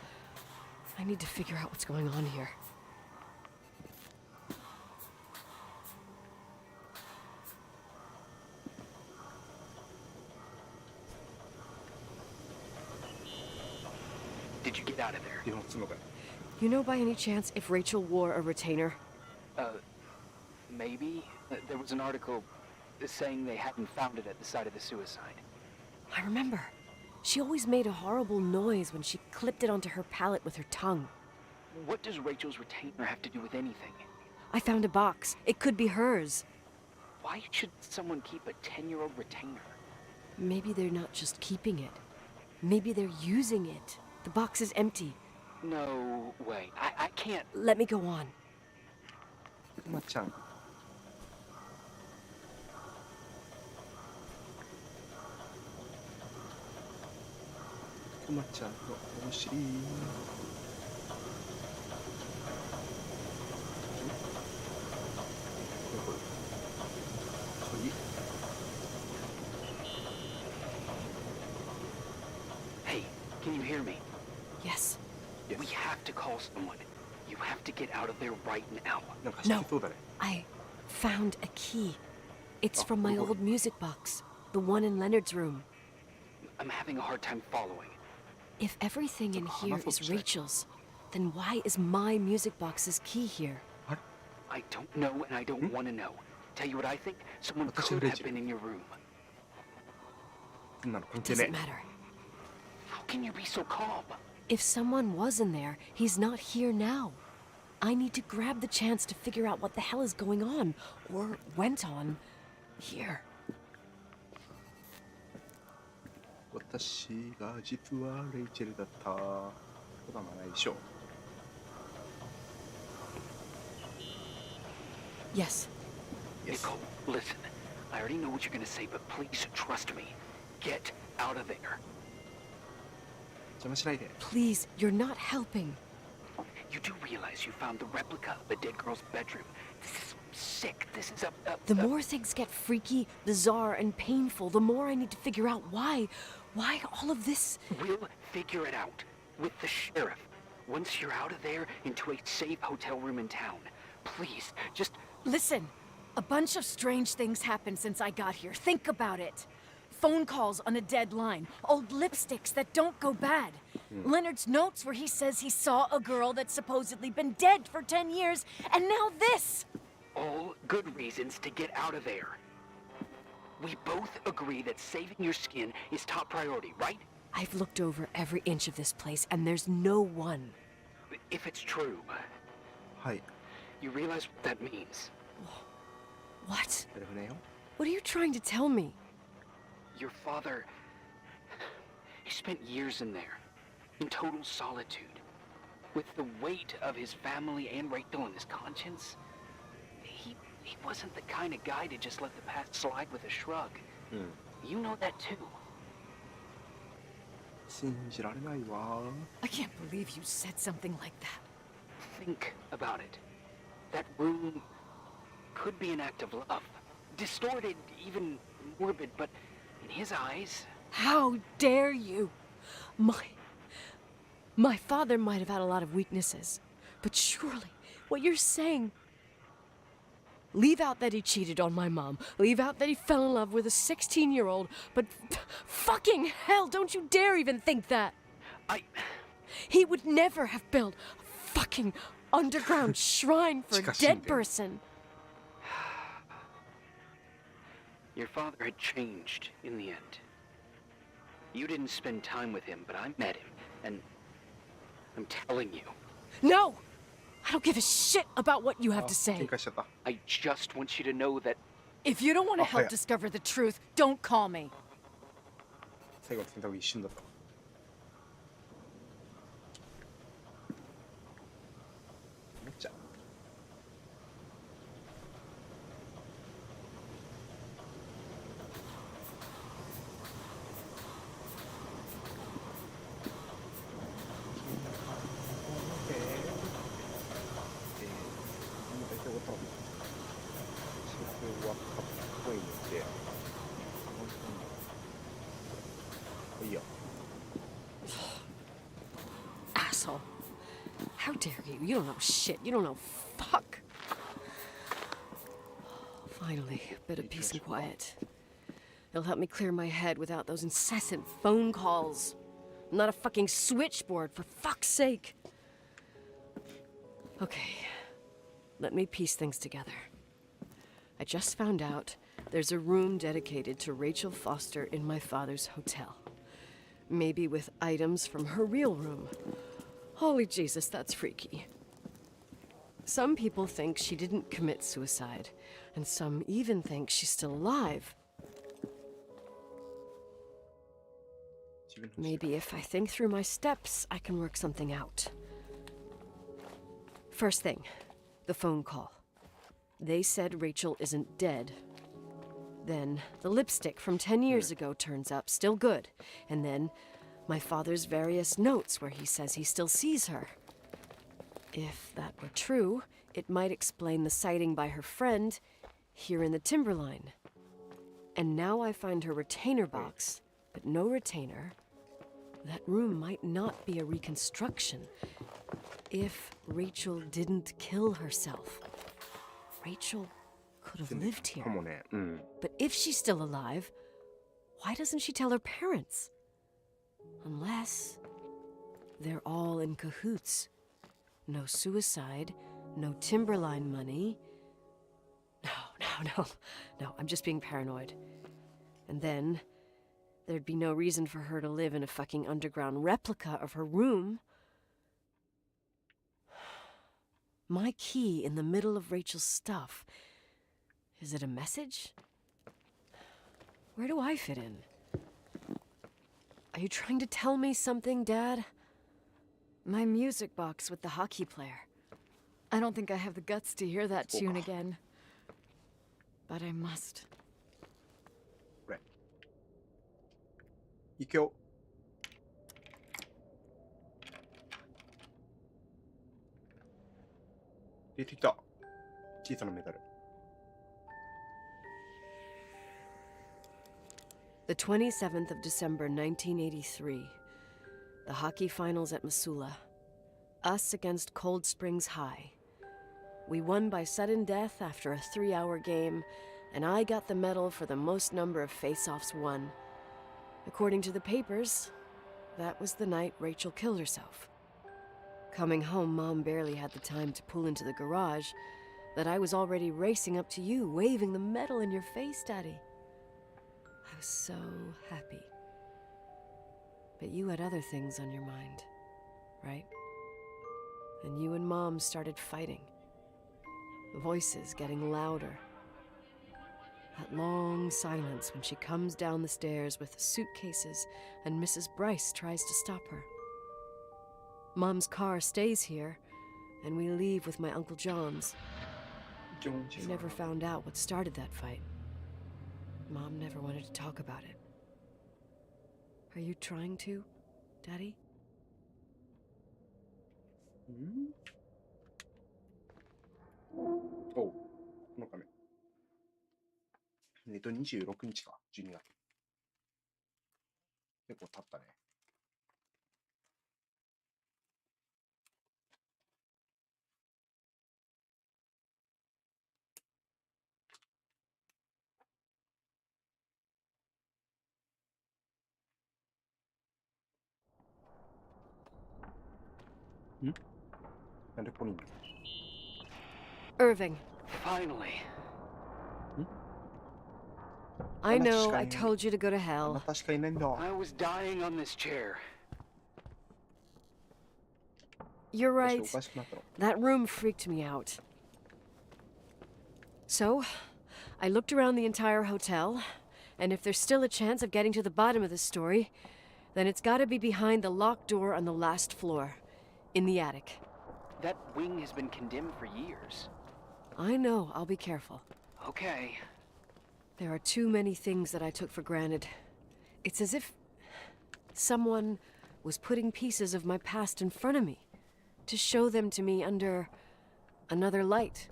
I need to figure out what's going on here. Did you get out of there? 電話するのかよ。 You know by any chance if Rachel wore a retainer? Maybe. There was an article saying they hadn't found it at the site of the suicide. I remember. She always made a horrible noise when she clipped it onto her palate with her tongue. What does Rachel's retainer have to do with anything? I found a box. It could be hers. Why should someone keep a 10-year-old retainer? Maybe they're not just keeping it. Maybe they're using it. The box is empty. No way. I can't. Let me go on. くまちゃん。くまちゃんのお尻。これ。鍵。 Hey, can you hear me? Yes. Yes. We have to call someone. You have to get out of there right now. なんか知ってそうだね。 I found a key. It's Oh, from my oh, oh. old music box. The one in Leonard's room. I'm having a hard time following. If everything in here is Rachel's, then why is my music box's key here? I don't know and I don't want to know. Tell you what I think? Someone What the could have shit? been in your room. そんなの関 It 係 doesn't ね matter. How can you be so calm? If someone was in there, he's not here now. I need to grab the chance to figure out what the hell is going on, or went on, here. 私が実はレイチェルだったことはないでしょう。 Yes. Yes. Nicole, listen. I already know what you're going to say, but please trust me. Get out of there. 邪魔しないで。 Please, you're not helping. You do realize you found the replica of a dead girl's bedroom. This is sick. This is The more things get freaky, bizarre, and painful, the more I need to figure out why all of this... We'll figure it out. With the sheriff. Once you're out of there, into a safe hotel room in town. Please, just... Listen, a bunch of strange things happened since I got here. Think about it. Phone calls on a dead line, old lipsticks that don't go bad. Leonard's notes where he says he saw a girl that's supposedly been dead for 10 years, and now this! All good reasons to get out of there. We both agree that saving your skin is top priority, right? I've looked over every inch of this place, and there's no one. If it's true, はい。 you realize what that means. What? やるねよ。 What are you trying to tell me? Your father... He spent years in there, in total solitude. With the weight of his family and Rachel on his conscience. He wasn't the kind of guy to just let the past slide with a shrug. うん。 You know that too. 信じられないわ。 I can't believe you said something like that. Think about it. That room could be an act of love. Distorted, even morbid, but in his eyes... How dare you? My father might have had a lot of weaknesses, but surely what you're saying... Leave out that he cheated on my mom. Leave out that he fell in love with a 16-year-old, but fucking hell, don't you dare even think that! He would never have built a fucking underground shrine for a dead person. Your father had changed in the end. You didn't spend time with him, but I met him, and I'm telling you. No! I don't give a shit about what you have to say. 喧嘩しちゃった。 I just want you to know that If you don't want to Oh, help yeah. discover the truth, don't call me. 最後の選択一瞬だった。めっちゃ。Asshole. How dare you? You don't know shit. You don't know fuck. Finally, a bit of peace and quiet. It'll help me clear my head without those incessant phone calls. I'm not a fucking switchboard, for fuck's sake. Okay, let me piece things together. I just found out there's a room dedicated to Rachel Foster in my father's hotel. Maybe with items from her real room. Holy Jesus, that's freaky. Some people think she didn't commit suicide, and some even think she's still alive. Maybe if I think through my steps, I can work something out. First thing, the phone call. They said Rachel isn't dead. Then the lipstick from 10 years ago turns up, still good. And then my father's various notes where he says he still sees her. If that were true, it might explain the sighting by her friend here in the timberline. And now I find her retainer box, but no retainer. That room might not be a reconstruction. If Rachel didn't kill herself, Rachel could have lived here. かもね。うん。 But if she's still alive, why doesn't she tell her parents? Unless they're all in cahoots. No suicide, no timberline money. No, I'm just being paranoid. And then there'd be no reason for her to live in a fucking underground replica of her room. My key in the middle of Rachel's stuff. Is it a message? Where do I fit in? Are you trying to tell me something, Dad? My music box with the hockey player. I don't think I have the guts to hear that tune again. But I must. これ。行くよ。出てきた。小さなメダル。The 27th of December, 1983. The hockey finals at Missoula. Us against Cold Springs High. We won by sudden death after a 3-hour game, and I got the medal for the most number of face-offs won. According to the papers, that was the night Rachel killed herself. Coming home, Mom barely had the time to pull into the garage, that I was already racing up to you, waving the medal in your face, Daddy. I was so happy. But you had other things on your mind, right? And you and Mom started fighting. The voices getting louder. That long silence when she comes down the stairs with the suitcases and Mrs. Bryce tries to stop her. Mom's car stays here, and we leave with my Uncle John's. We never found out what started that fight. Mom never wanted to talk about it. Are you trying to, Daddy? おう、なんかね。26日か、12月。結構経ったね。なんでここにいる Irving, Finally. I know I told you to go to あ hell. なたしかいないんだ。 I was dying on this chair. You're 私 right. おかしくなったの。 That room freaked me out. So, I looked around the entire hotel, and if there's still a chance of getting to the bottom of this story, then it's gotta be behind the locked door on the last floor, in the attic. That wing has been condemned for years. I know, I'll be careful. Okay. There are too many things that I took for granted. It's as if someone was putting pieces of my past in front of me to show them to me under another light.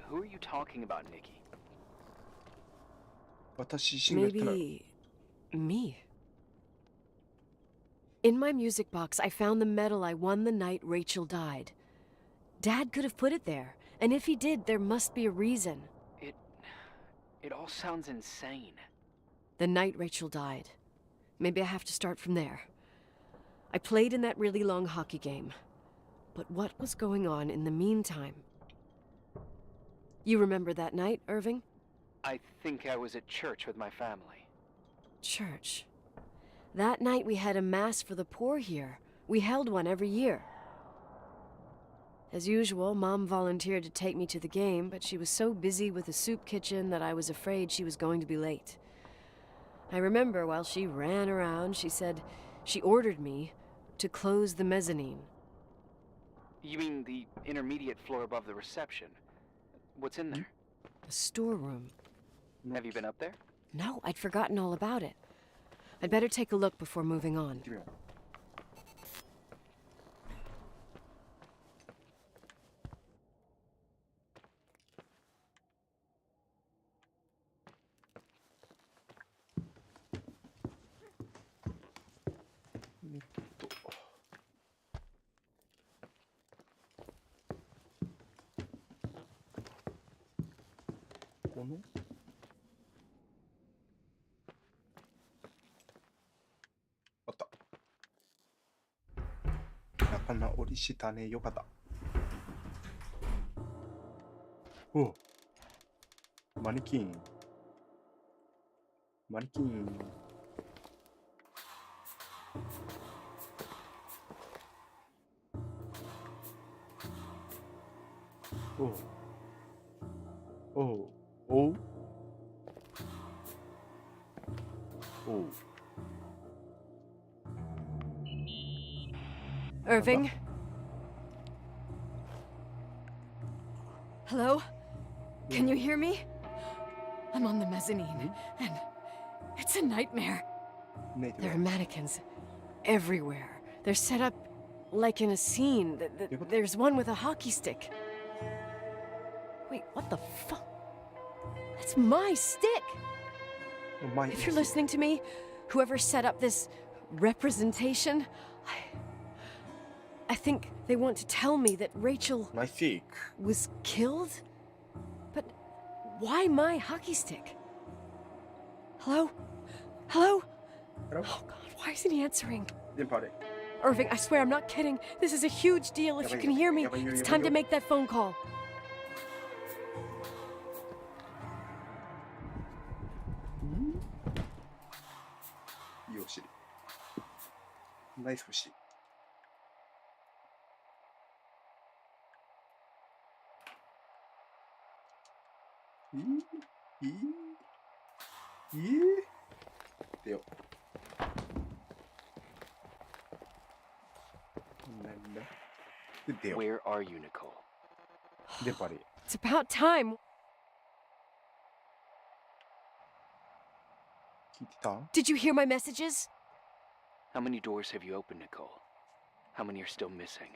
Who are you talking about, Nikki? 私自身が言ったら Maybe me. In my music box, I found the medal I won the night Rachel died. Dad could have put it there, and if he did, there must be a reason. It all sounds insane. The night Rachel died. Maybe I have to start from there. I played in that really long hockey game. But what was going on in the meantime? You remember that night, Irving? I think I was at church with my family. Church. That night we had a mass for the poor here. We held one every year. As usual, Mom volunteered to take me to the game, but she was so busy with the soup kitchen that I was afraid she was going to be late. I remember while she ran around, she said she ordered me to close the mezzanine. You mean the intermediate floor above the reception? What's in there? A storeroom. Have you been up there? No, I'd forgotten all about it. I'd better take a look before moving on. 行ってみよう。このあった。仲直りしたね。よかった。おう。マネキン。マネキン。おう。おう。おう。おう。Irving? Hello? Can you hear me? I'm on the mezzanine, and it's a nightmare. There are mannequins everywhere. They're set up like in a scene. There's one with a hockey stick. Wait, what the fuck? That's my stick! If you're listening to me, whoever set up this representation, I think they want to tell me that Rachel My stick. was killed? But why my hockey stick? Hello? Hello? Hello? Oh god, why isn't he answering? 電波あれ。 Irving, I swear I'm not kidding. This is a huge deal. If you can hear me, it's time to make that phone call. いいお尻。ナイスお尻。出よう。なんだで出よう。 Where are you, Nicole? 電波あれ。 It's about time. 聞いてた Did you hear my messages? How many doors have you opened, Nicole? How many are still missing?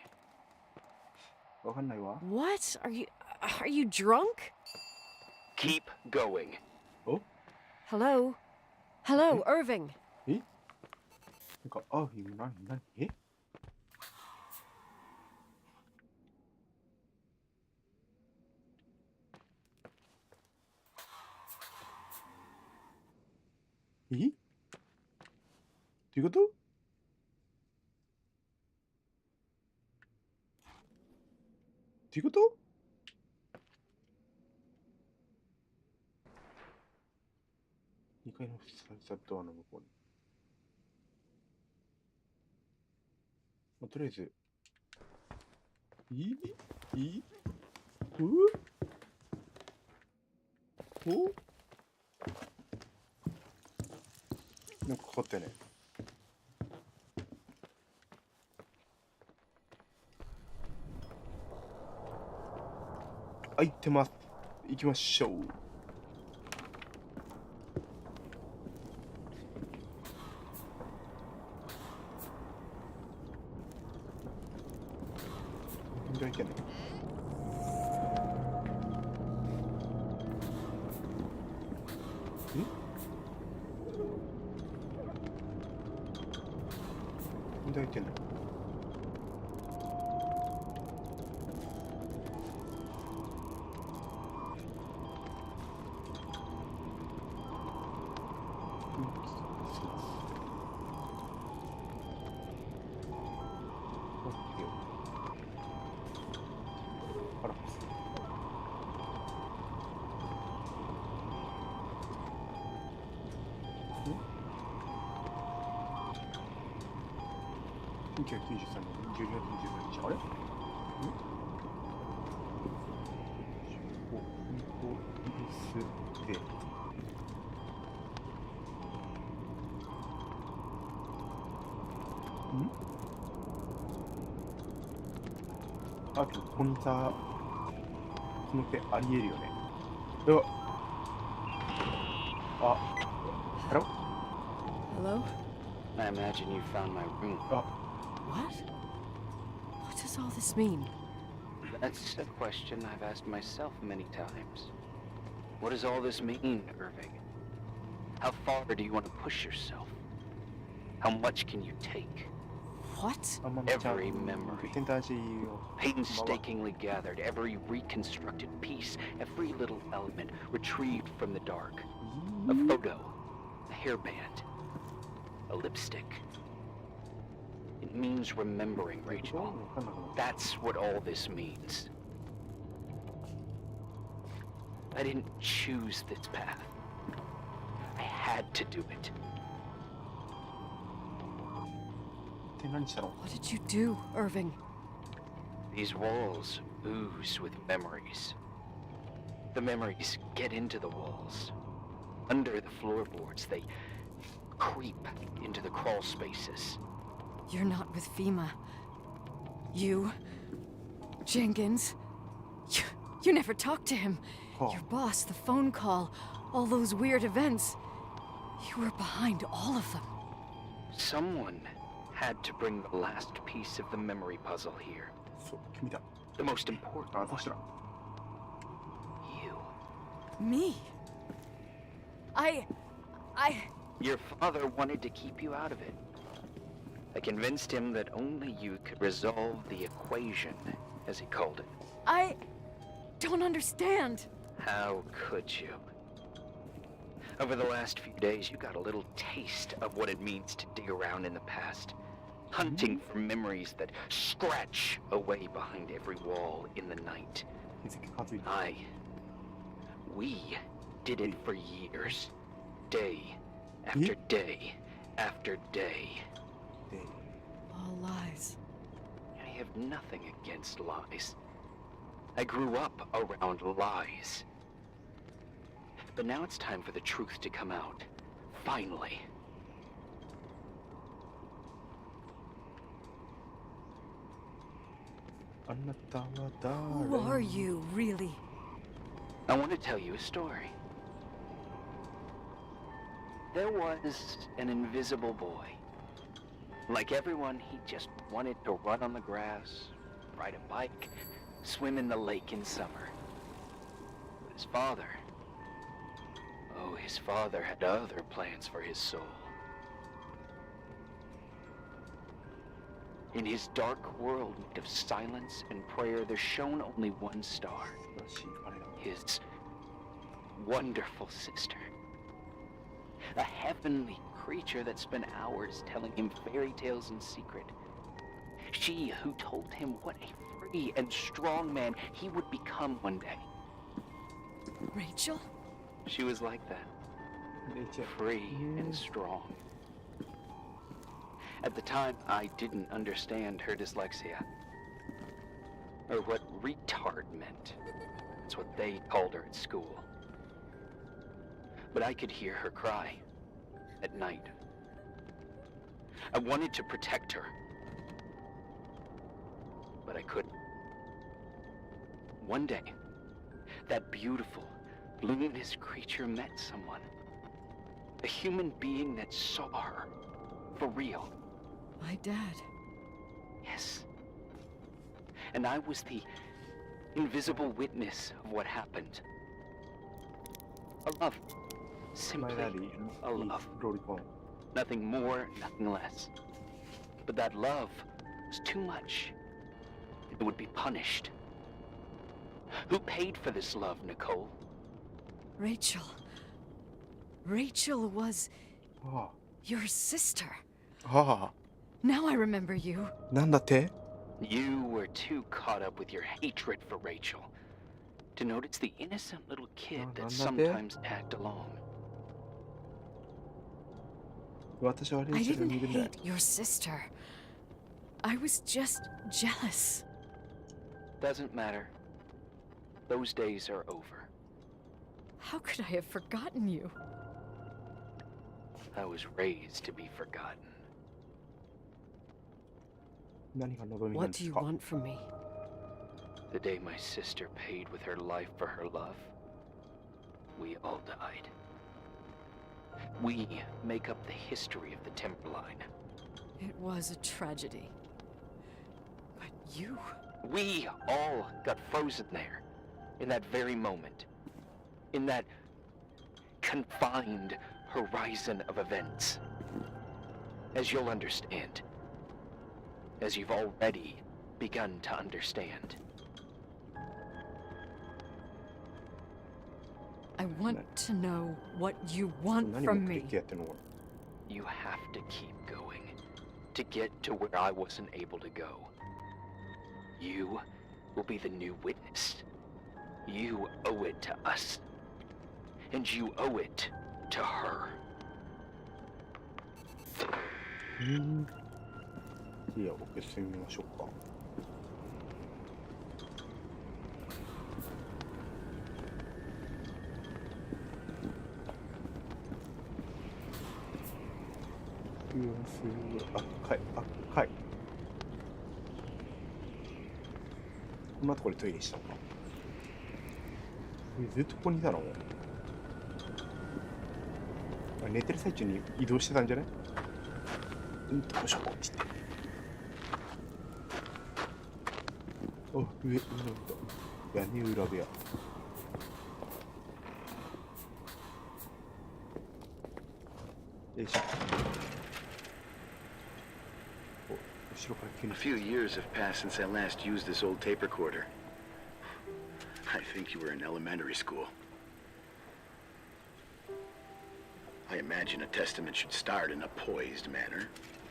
わかんないわ。 What? Are you drunk? Keep going. お Hello? Hello, Irving. えなんか、あ、何えどういうこと Irving? ていうこと？2階のドアの向こうに。とりあえず、なんかかかったよね。開いてます。行きましょう。開いてない。開いてない。1993年12月23日、あれ？あと、この手ありえるよね。Hello? Hello? I imagine you found my room. What? What does all this mean? That's a question I've asked myself many times. What does all this mean, Irving? How far do you want to push yourself? How much can you take? What? Every memory, painstakingly gathered, every reconstructed piece, every little element retrieved from the dark. A photo, a hairband, a lipstick. It means remembering, Rachel. That's what all this means. I didn't choose this path. I had to do it. What did you do, Irving? These walls ooze with memories. The memories get into the walls. Under the floorboards, they creep into the crawl spaces. You're not with FEMA. You... Jenkins... You never talked to him. Your boss, the phone call, all those weird events. You were behind all of them. Someone had to bring the last piece of the memory puzzle here. The most important one. You. Me? I... Your father wanted to keep you out of it. I convinced him that only you could resolve the equation, as he called it. I don't understand. How could you? Over the last few days, you got a little taste of what it means to dig around in the past. Hunting for memories that scratch away behind every wall in the night. We did it for years. Day after day after day. All lies. I have nothing against lies. I grew up around lies. But now it's time for the truth to come out. Finally. Who are you, really? I want to tell you a story. There was an invisible boy. Like everyone, he just wanted to run on the grass, ride a bike, swim in the lake in summer. But his father... Oh, his father had other plans for his soul. In his dark world made of silence and prayer, there shone only one star. His wonderful sister. A heavenly creature that spent hours telling him fairy tales in secret. She who told him what a free and strong man he would become one day. Rachel? She was like that. レイチェル Free and strong. At the time, I didn't understand her dyslexia. Or what retard meant. That's what they called her at school. But I could hear her cry at night. I wanted to protect her. But I couldn't. One day, that beautiful, luminous creature met someone. A human being that saw her. For real. My dad. Yes. And I was the invisible witness of what happened. A love. マ Simply イダディ a love. ロリコン Nothing more, nothing less. But that love was too much. It would be punished. Who paid for this love, Nicole? Rachel. Rachel was あ your sister. あ Now I remember you. なんだって You were too caught up with your hatred for Rachel to notice the innocent little kid that sometimes tagged along. 私はレ I イチェルを didn't 見るんだよ hate your sister. I was just jealous. Doesn't matter. Those days are over. How could I have forgotten you? I was raised to be forgotten. 何が望みなん What で do す you か want from me? The day my sister paid with her life for her love, we all died. We make up the history of the Timberline. It was a tragedy. But you... We all got frozen there, in that very moment. In that confined horizon of events. As you'll understand. As you've already begun to understand. I want to know what you want 何 from 目 me. 的やってんの You have to keep going to get to where I wasn't able to go. You will be the new witness. You owe it to us. And you owe it to her. じゃあ僕進みましょうか。赤い赤い。こんなところでトイレしたのか。ずっとここにいたの？寝てる最中に移動してたんじゃない？どうしようって言って。あ、上屋根裏部屋。よいしょ。後ろから急に。 A few years have passed since I last used this old tape recorder. I think you were in elementary school. I imagine a testament should start in a poised manner.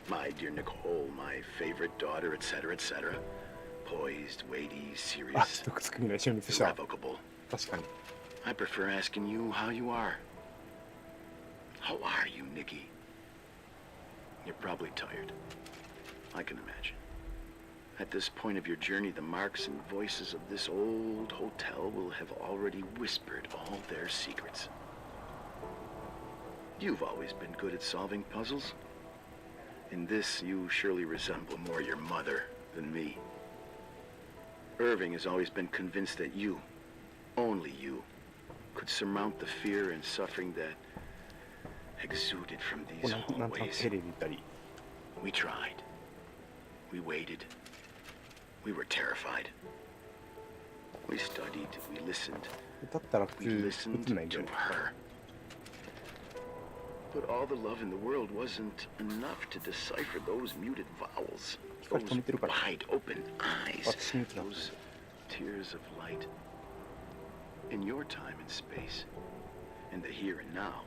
My dear Nicole, my favorite daughter, etc., etc. Poised, weighty, あ、 serious, 一口に一緒にした。 irrevocable. 確かに。 I prefer asking you how you are. How are you, Nikki? You're probably tired. I can imagine. At this point of your journey, the marks and voices of this old hotel will have already whispered all their secrets. You've always been good at solving puzzles. In this, you surely resemble more your mother than me. Irving has always been convinced that you, only you, could surmount the fear and suffering that exuded from こ these うなんとなく hallways. テレビ見たり。 We tried. We waited. We were terrified. We studied. We listened. だったら普 We 通 listened 映んないんだ to よね。 her. But all the love in the world wasn't enough to decipher those muted vowels. 光 Those 止めてるから。 wide open eyes. 私に言ってた。 Those tears of light. In your time and space, in the here and now,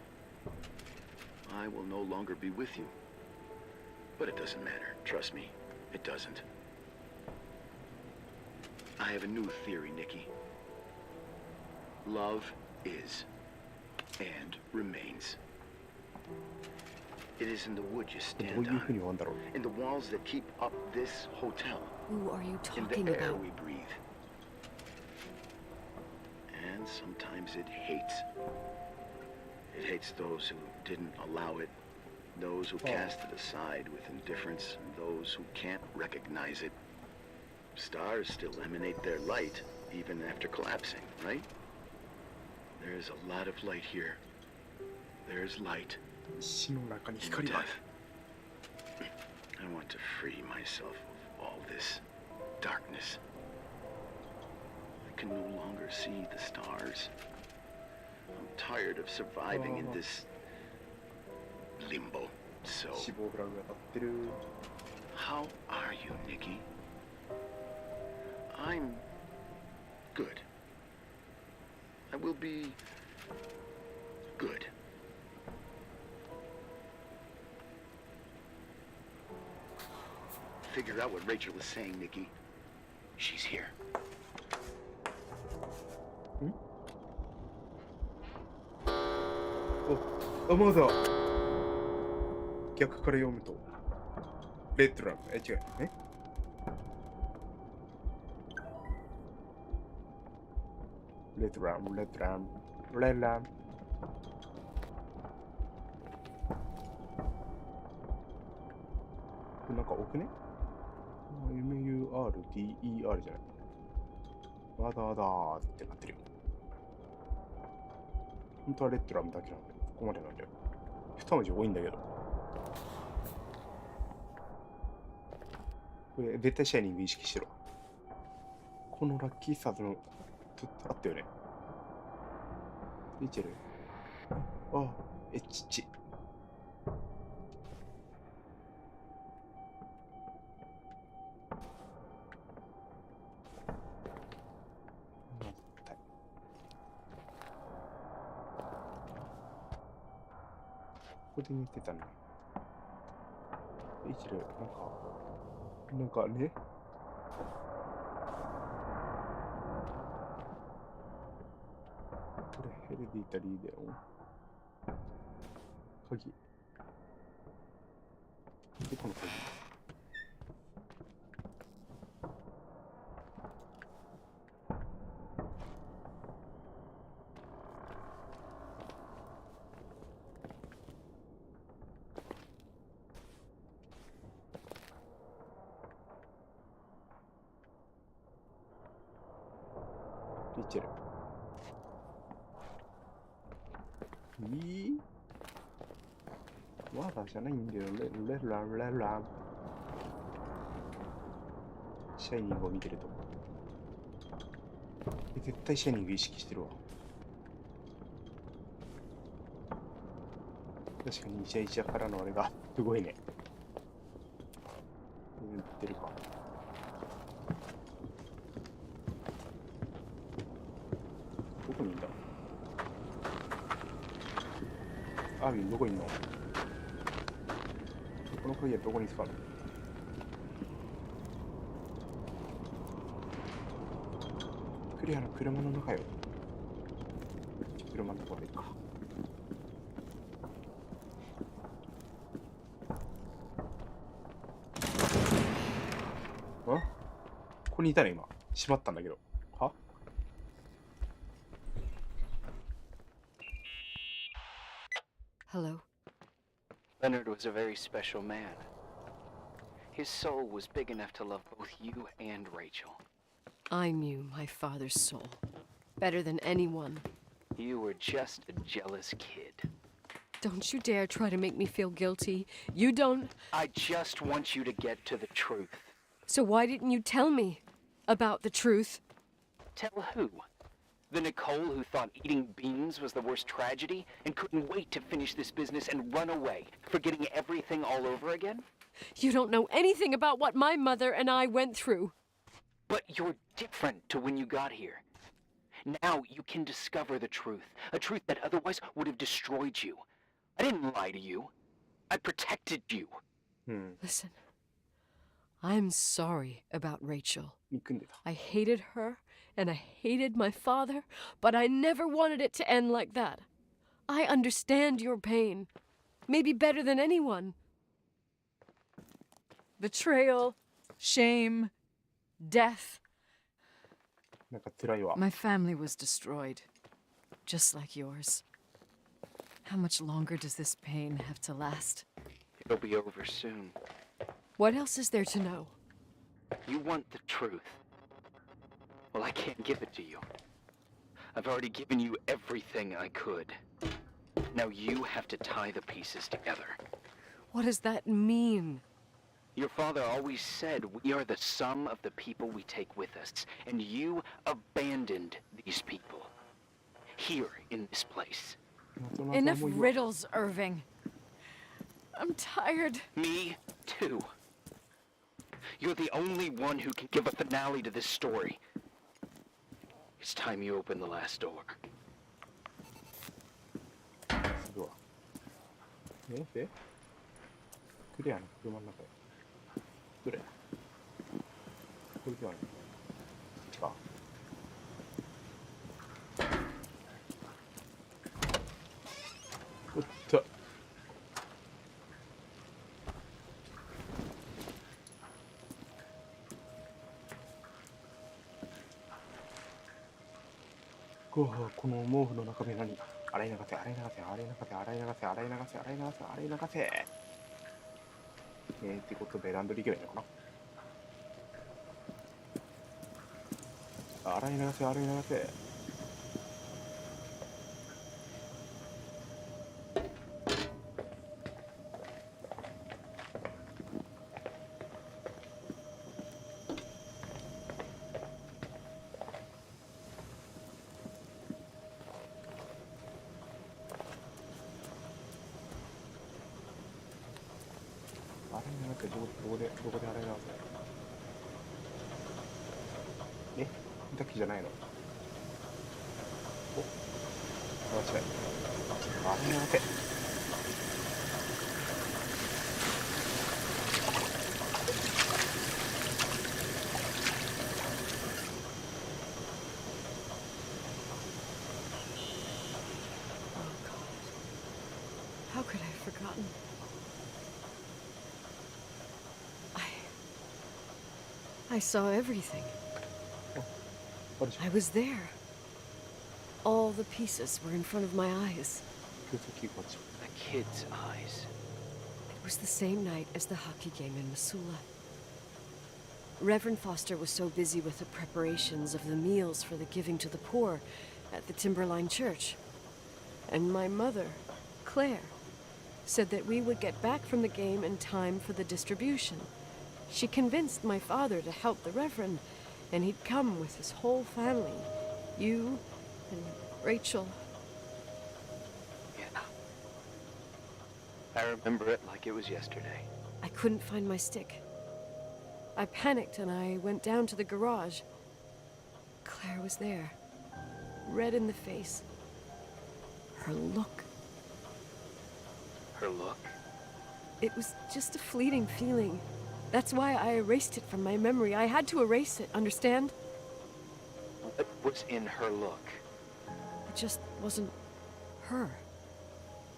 I will no longer be with you. But it doesn't matter. Trust me, it doesn't. I have a new theory, Nikki. Love is and remains. It is in the wood you どう stand いうふう on, に言うんだろう。 in the walls that keep up this hotel, Who are you in the talking air about? we breathe. And sometimes it hates. It hates those who didn't allow it, those who cast it aside with indifference, and those who can't recognize it. Stars still emanate their light, even after collapsing, right? There's a lot of light here. There's light 石の中に in 光 death. がある。 I want to free myself of all this darkness. I can no longer see the stars. I'm tired of surviving in this limbo. So, 死亡フラグが立ってる。 how are you, Nikki? I'm good. I will be good. Figure out what Rachel was saying, Nikki. She's here. お、まだ逆から読むとレッドラム、違うね。レッドラム、レッドラム、レッドラム。これなんか多くね？ MURDER じゃない。まだだーってなってるよ。本当はレッドラムだけなんだよ。ここまでなんだよ。二文字多いんだけど。これ絶対シャイニング意識してるわ。このラッキースターズのあったよね。リーチェル。あ、ちっち。ここで寝てたね。リーチェル、なんかね。これヘレディタリーだよ。鍵。どこの鍵？リーチェル。まだじゃないんだよ。レラン。シャイニングを見てると。絶対シャイニング意識してるわ。確かにイチャイチャからのあれがすごいね。言ってるか。どこにいんだ？アービンどこにいんの？この鍵はどこに使うの？クリアの車の中よ。車のところでいいか。ここにいたね今。閉まったんだけど。は？ Hello. Leonard was a very special man. His soul was big enough to love both you and Rachel. I knew my father's soul better than anyone. You were just a jealous kid. Don't you dare try to make me feel guilty. You don't... I just want you to get to the truth. So why didn't you tell me about the truth? Tell who? The Nicole who thought eating beans was the worst tragedy and couldn't wait to finish this business and run away, forgetting everything all over again? You don't know anything about what my mother and I went through. But you're different to when you got here. Now you can discover the truth, a truth that otherwise would have destroyed you. I didn't lie to you. I protected you. Listen, I'm sorry about Rachel. 憎んでた。 I hated her, and I hated my father, but I never wanted it to end like that. I understand your pain, maybe better than anyone. Betrayal, shame, death. なんか辛いわ。 My family was destroyed, just like yours. How much longer does this pain have to last? It'll be over soon. What else is there to know? You want the truth. Well, I can't give it to you. I've already given you everything I could. Now you have to tie the pieces together. What does that mean? Your father always said we are the sum of the people we take with us, and you abandoned these people. Here in this place. Enough riddles, Irving. I'm tired. Me too. You're the only one who can give a finale to this story. It's time you open the last door. すごい。でクレアの車の中で。どれこれではない。違う。おっと。この毛布の中身何？洗い流せ、洗い流せ、洗い流せ、洗い流せ、洗い流せ、洗い流せ、洗い流せ。ってことでランドリー行けばいいのかな？洗い流せ、洗い流せ。どこで洗い流せ？洗濯機じゃないの？お、間違い。洗い流せ。How could I have forgotten? I saw everything. I was there. All the pieces were in front of my eyes. A kid's eyes. It was the same night as the hockey game in Missoula. Reverend Foster was so busy with the preparations of the meals for the giving to the poor at the Timberline Church. And my mother, Claire, said that we would get back from the game in time for the distribution. She convinced my father to help the Reverend, and he'd come with his whole family. You and Rachel. Yeah. I remember it like it was yesterday. I couldn't find my stick. I panicked and I went down to the garage. Claire was there, red in the face. Her look. Her look? It was just a fleeting feeling. That's why I erased it from my memory. I had to erase it, understand? What was in her look? It just wasn't her.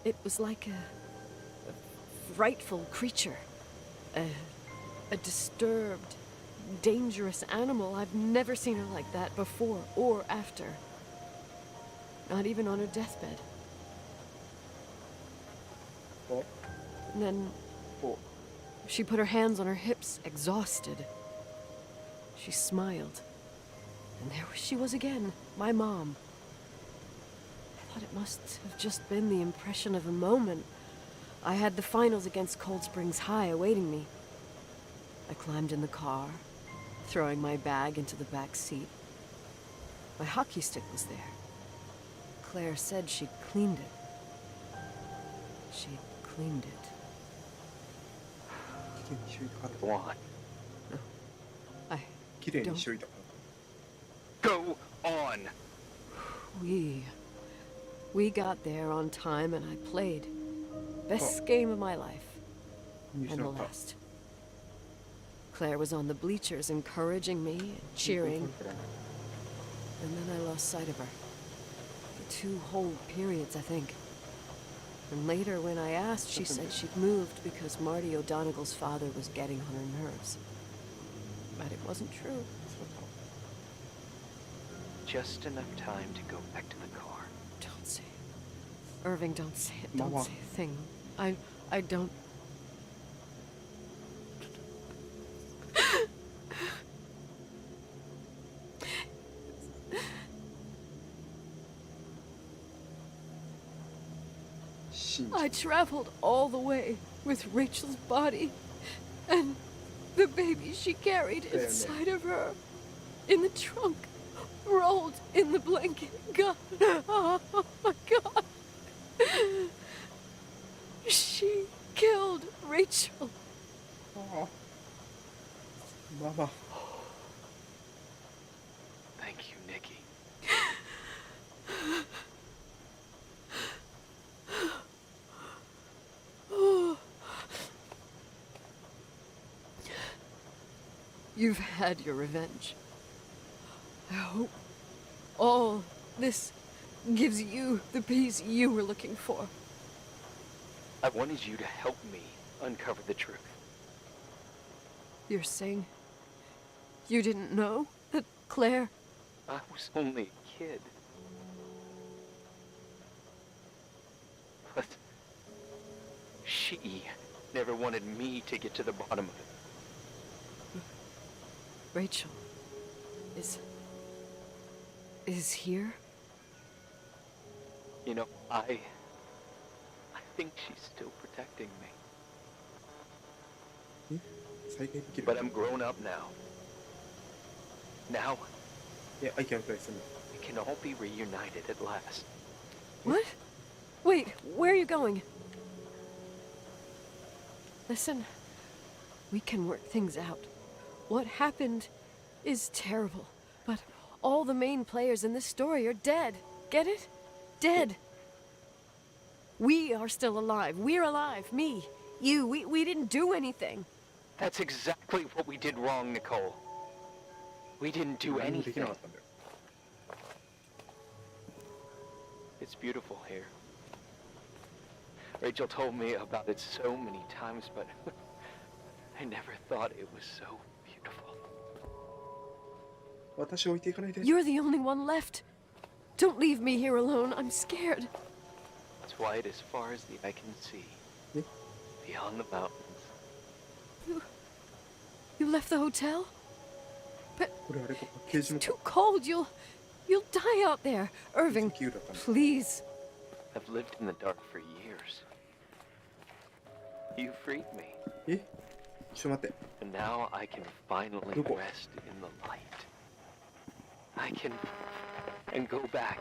It was like a frightful creature. A disturbed, dangerous animal. I've never seen her like that before or after. Not even on her deathbed. What? And then she put her hands on her hips, exhausted. She smiled. And there she was again, my mom. I thought it must have just been the impression of a moment. I had the finals against Cold Springs High awaiting me. I climbed in the car, throwing my bag into the back seat. My hockey stick was there. Claire said she'd cleaned it. She'd cleaned it. Go on. No. I don't. Go on! We got there on time and I played. Best game of my life. And the last. Claire was on the bleachers encouraging me and cheering, and then I lost sight of her. For 2 whole periods, I think. And later, when I asked, she said she'd moved because Marty O'Donegal's father was getting on her nerves. But it wasn't true. Just enough time to go back to the car. Don't say it. Irving, don't say it. Don't say a thing. I don't... I traveled all the way with Rachel's body and the baby she carried inside of her in the trunk, rolled in the blanket. God, oh my God. She killed Rachel. Oh. Mama. Thank you, Nikki. You've had your revenge. I hope all this gives you the peace you were looking for. I wanted you to help me uncover the truth. You're saying you didn't know that Claire... I was only a kid. But she never wanted me to get to the bottom of it. Rachel is here? You know, I think she's still protecting me. But I'm grown up now. Now, yeah, I can play some. We can all be reunited at last. What? Wait, where are you going? Listen, we can work things out. What happened is terrible, but all the main players in this story are dead. Get it? Dead. We are still alive. We're alive. Me, you, we didn't do anything. That's exactly what we did wrong, Nicole. We didn't do anything. It's beautiful here. Rachel told me about it so many times, but I never thought it was so beautiful. You're the only one left. Don't leave me here alone. I'm scared. It's white as far as the eye can see. Beyond the mountains. You left the hotel? But it's too cold. You'll die out there. Irving, please. I've lived in the dark for years. You freed me. And now I can finally rest in the light. I can go back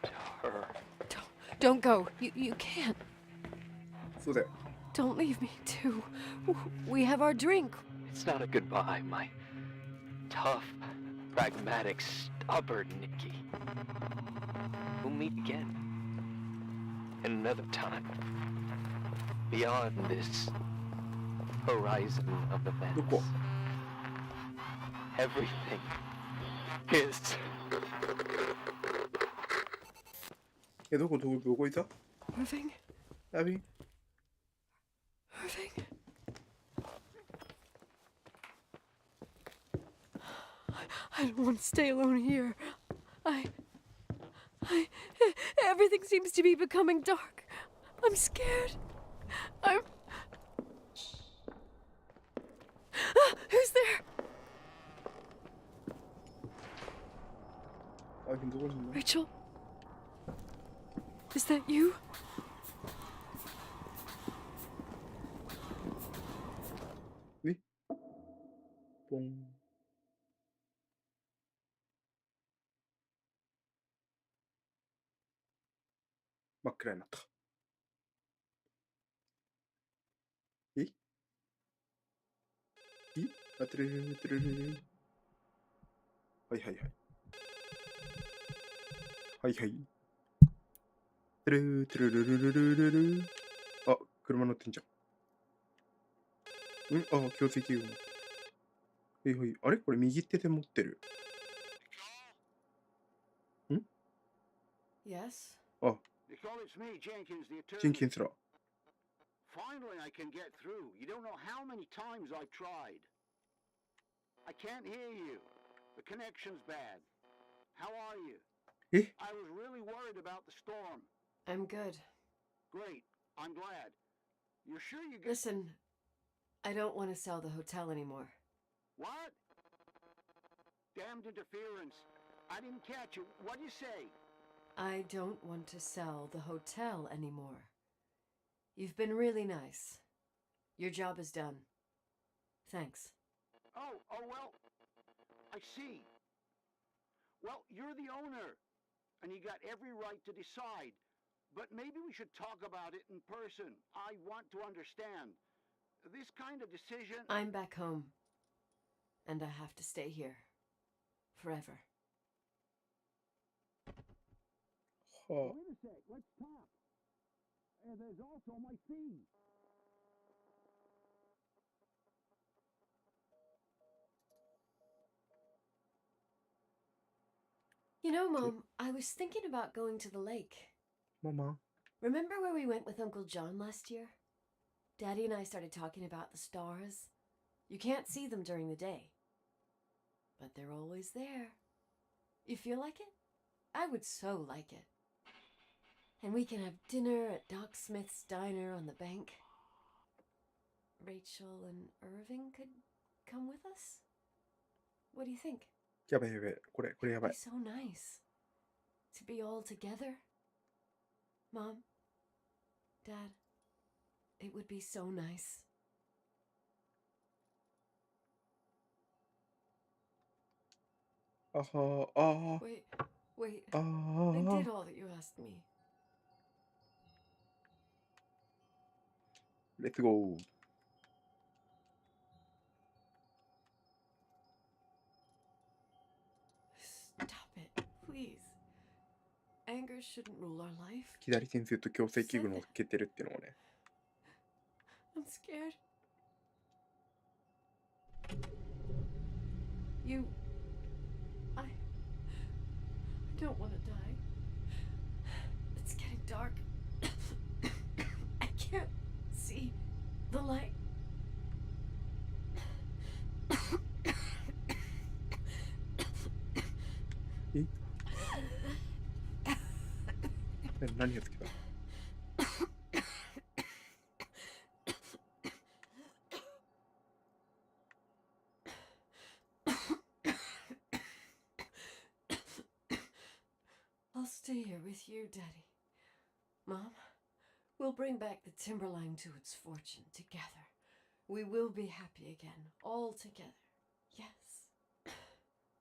to her. Don't go. You can't. Don't leave me too. We have our drink. It's not a goodbye, my tough, pragmatic, stubborn Nikki. We'll meet again. Another time. Beyond this horizon of events. Everything is... Irving? Irving? I don't want to stay alone here. Everything seems to be becoming dark. I'm scared. Who's there? Rachel? Is that you? あ、強制球。はいはい。あれこれ右手で持ってる。ん Yes? あ、Nicole, it's me, Jenkins, the ジェン attorney. キンスだ。Finally, I can get through. You don't know how many times I've tried. I can't hear you. The connection's bad. How are you? え I was really worried about the storm. I'm good. Great. I'm glad. You're sure you get... Listen, I don't want to sell the hotel anymore. What? Damned interference. I didn't catch you. What'd you say? I don't want to sell the hotel anymore. You've been really nice. Your job is done. Thanks. Oh, well, I see. Well, you're the owner, and you got every right to decide. But maybe we should talk about it in person. I want to understand. This kind of decision... I'm back home. And I have to stay here. Forever. は Wait a sec, let's talk. And there's also my fee. You know, Mom, I was thinking about going to the lake. ママ。 Remember where we went with Uncle John last year? Daddy and I started talking about the stars. You can't see them during the day. But they're always there. You feel like it? I would so like it. And we can have dinner at Doc Smith's diner on the bank. Rachel and Irving could come with us? What do you think? やばいやばい。これや It'd ば be い。 so nice to be all together. Mom, Dad, it would be so nice. あはあ Wait. あ I あ did all that you asked me. レッツゴー。 Stop it, please. Anger shouldn't rule our life. 左手にずっと強制器具乗っけてるっていうのもね。 I'm scared. I don't want to die. It's getting dark. I can't see the light. 何がつけた I'll stay here with you, Daddy. Mom, we'll bring back the Timberline to its fortune together. We will be happy again, all together. Yes.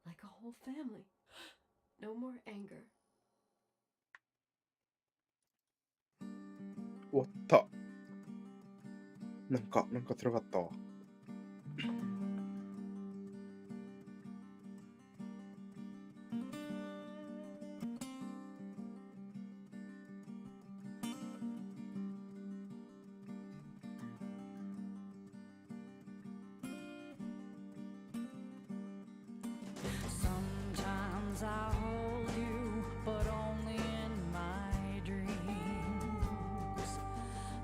Like a whole family. No more anger. 終わった。なんか辛かったわ。Sometimes I hold you, but only in my dreams.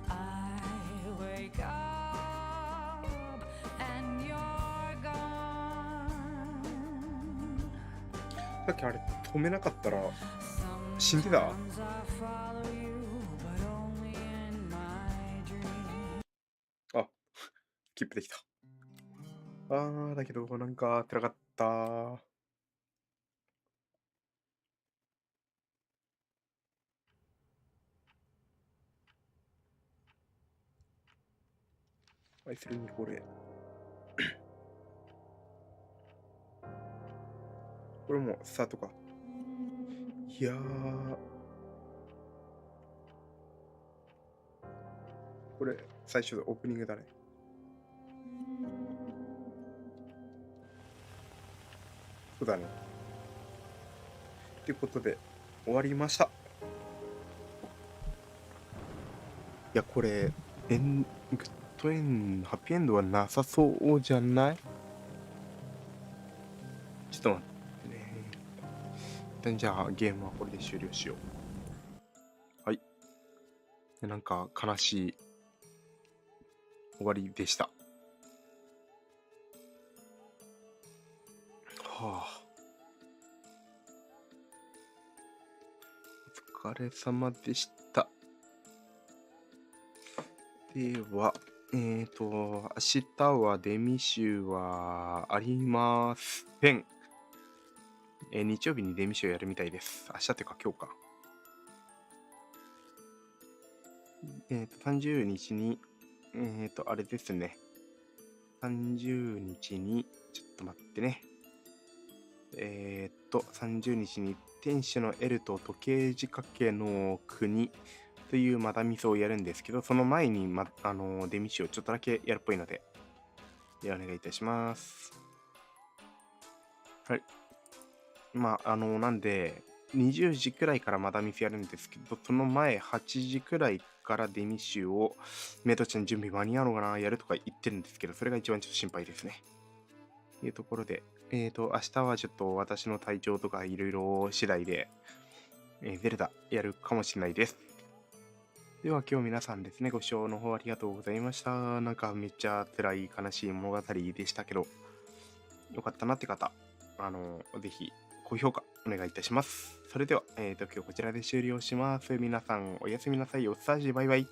I wake up and you're gone. さっきあれ止めなかったら死んでた。 Sometimes I follow you, but only in my dreams. あ、キープできた。だけどなんか辛かった。愛するにこれ。これもスタートか。いやー。これ最初のオープニングだね。そうだね。ということで終わりました。いやこれエングッピーエンドはなさそうじゃない？ちょっと待ってね。一旦じゃあゲームはこれで終了しよう。はい。なんか悲しい終わりでした。はあ。お疲れ様でした。では、明日はデミ集はありません。日曜日にデミ集やるみたいです。明日ってか今日か。30日に、あれですね。30日に、ちょっと待ってね。30日に天使のエルと時計仕掛けの国というマダミスをやるんですけど、その前に、デミシをちょっとだけやるっぽいので、お願いいたします。はい。なんで、20時くらいからマダミスやるんですけど、その前8時くらいからデミシをメドちゃん準備間に合うのかな、やるとか言ってるんですけど、それが一番ちょっと心配ですね。というところで、明日はちょっと私の体調とかいろいろ次第で、ゼルダやるかもしれないです。では今日皆さんですね、ご視聴の方ありがとうございました。なんかめっちゃ辛い悲しい物語でしたけど、よかったなって方、ぜひ高評価お願いいたします。それでは、今日こちらで終了します。皆さんおやすみなさい。おっさじバイバイ。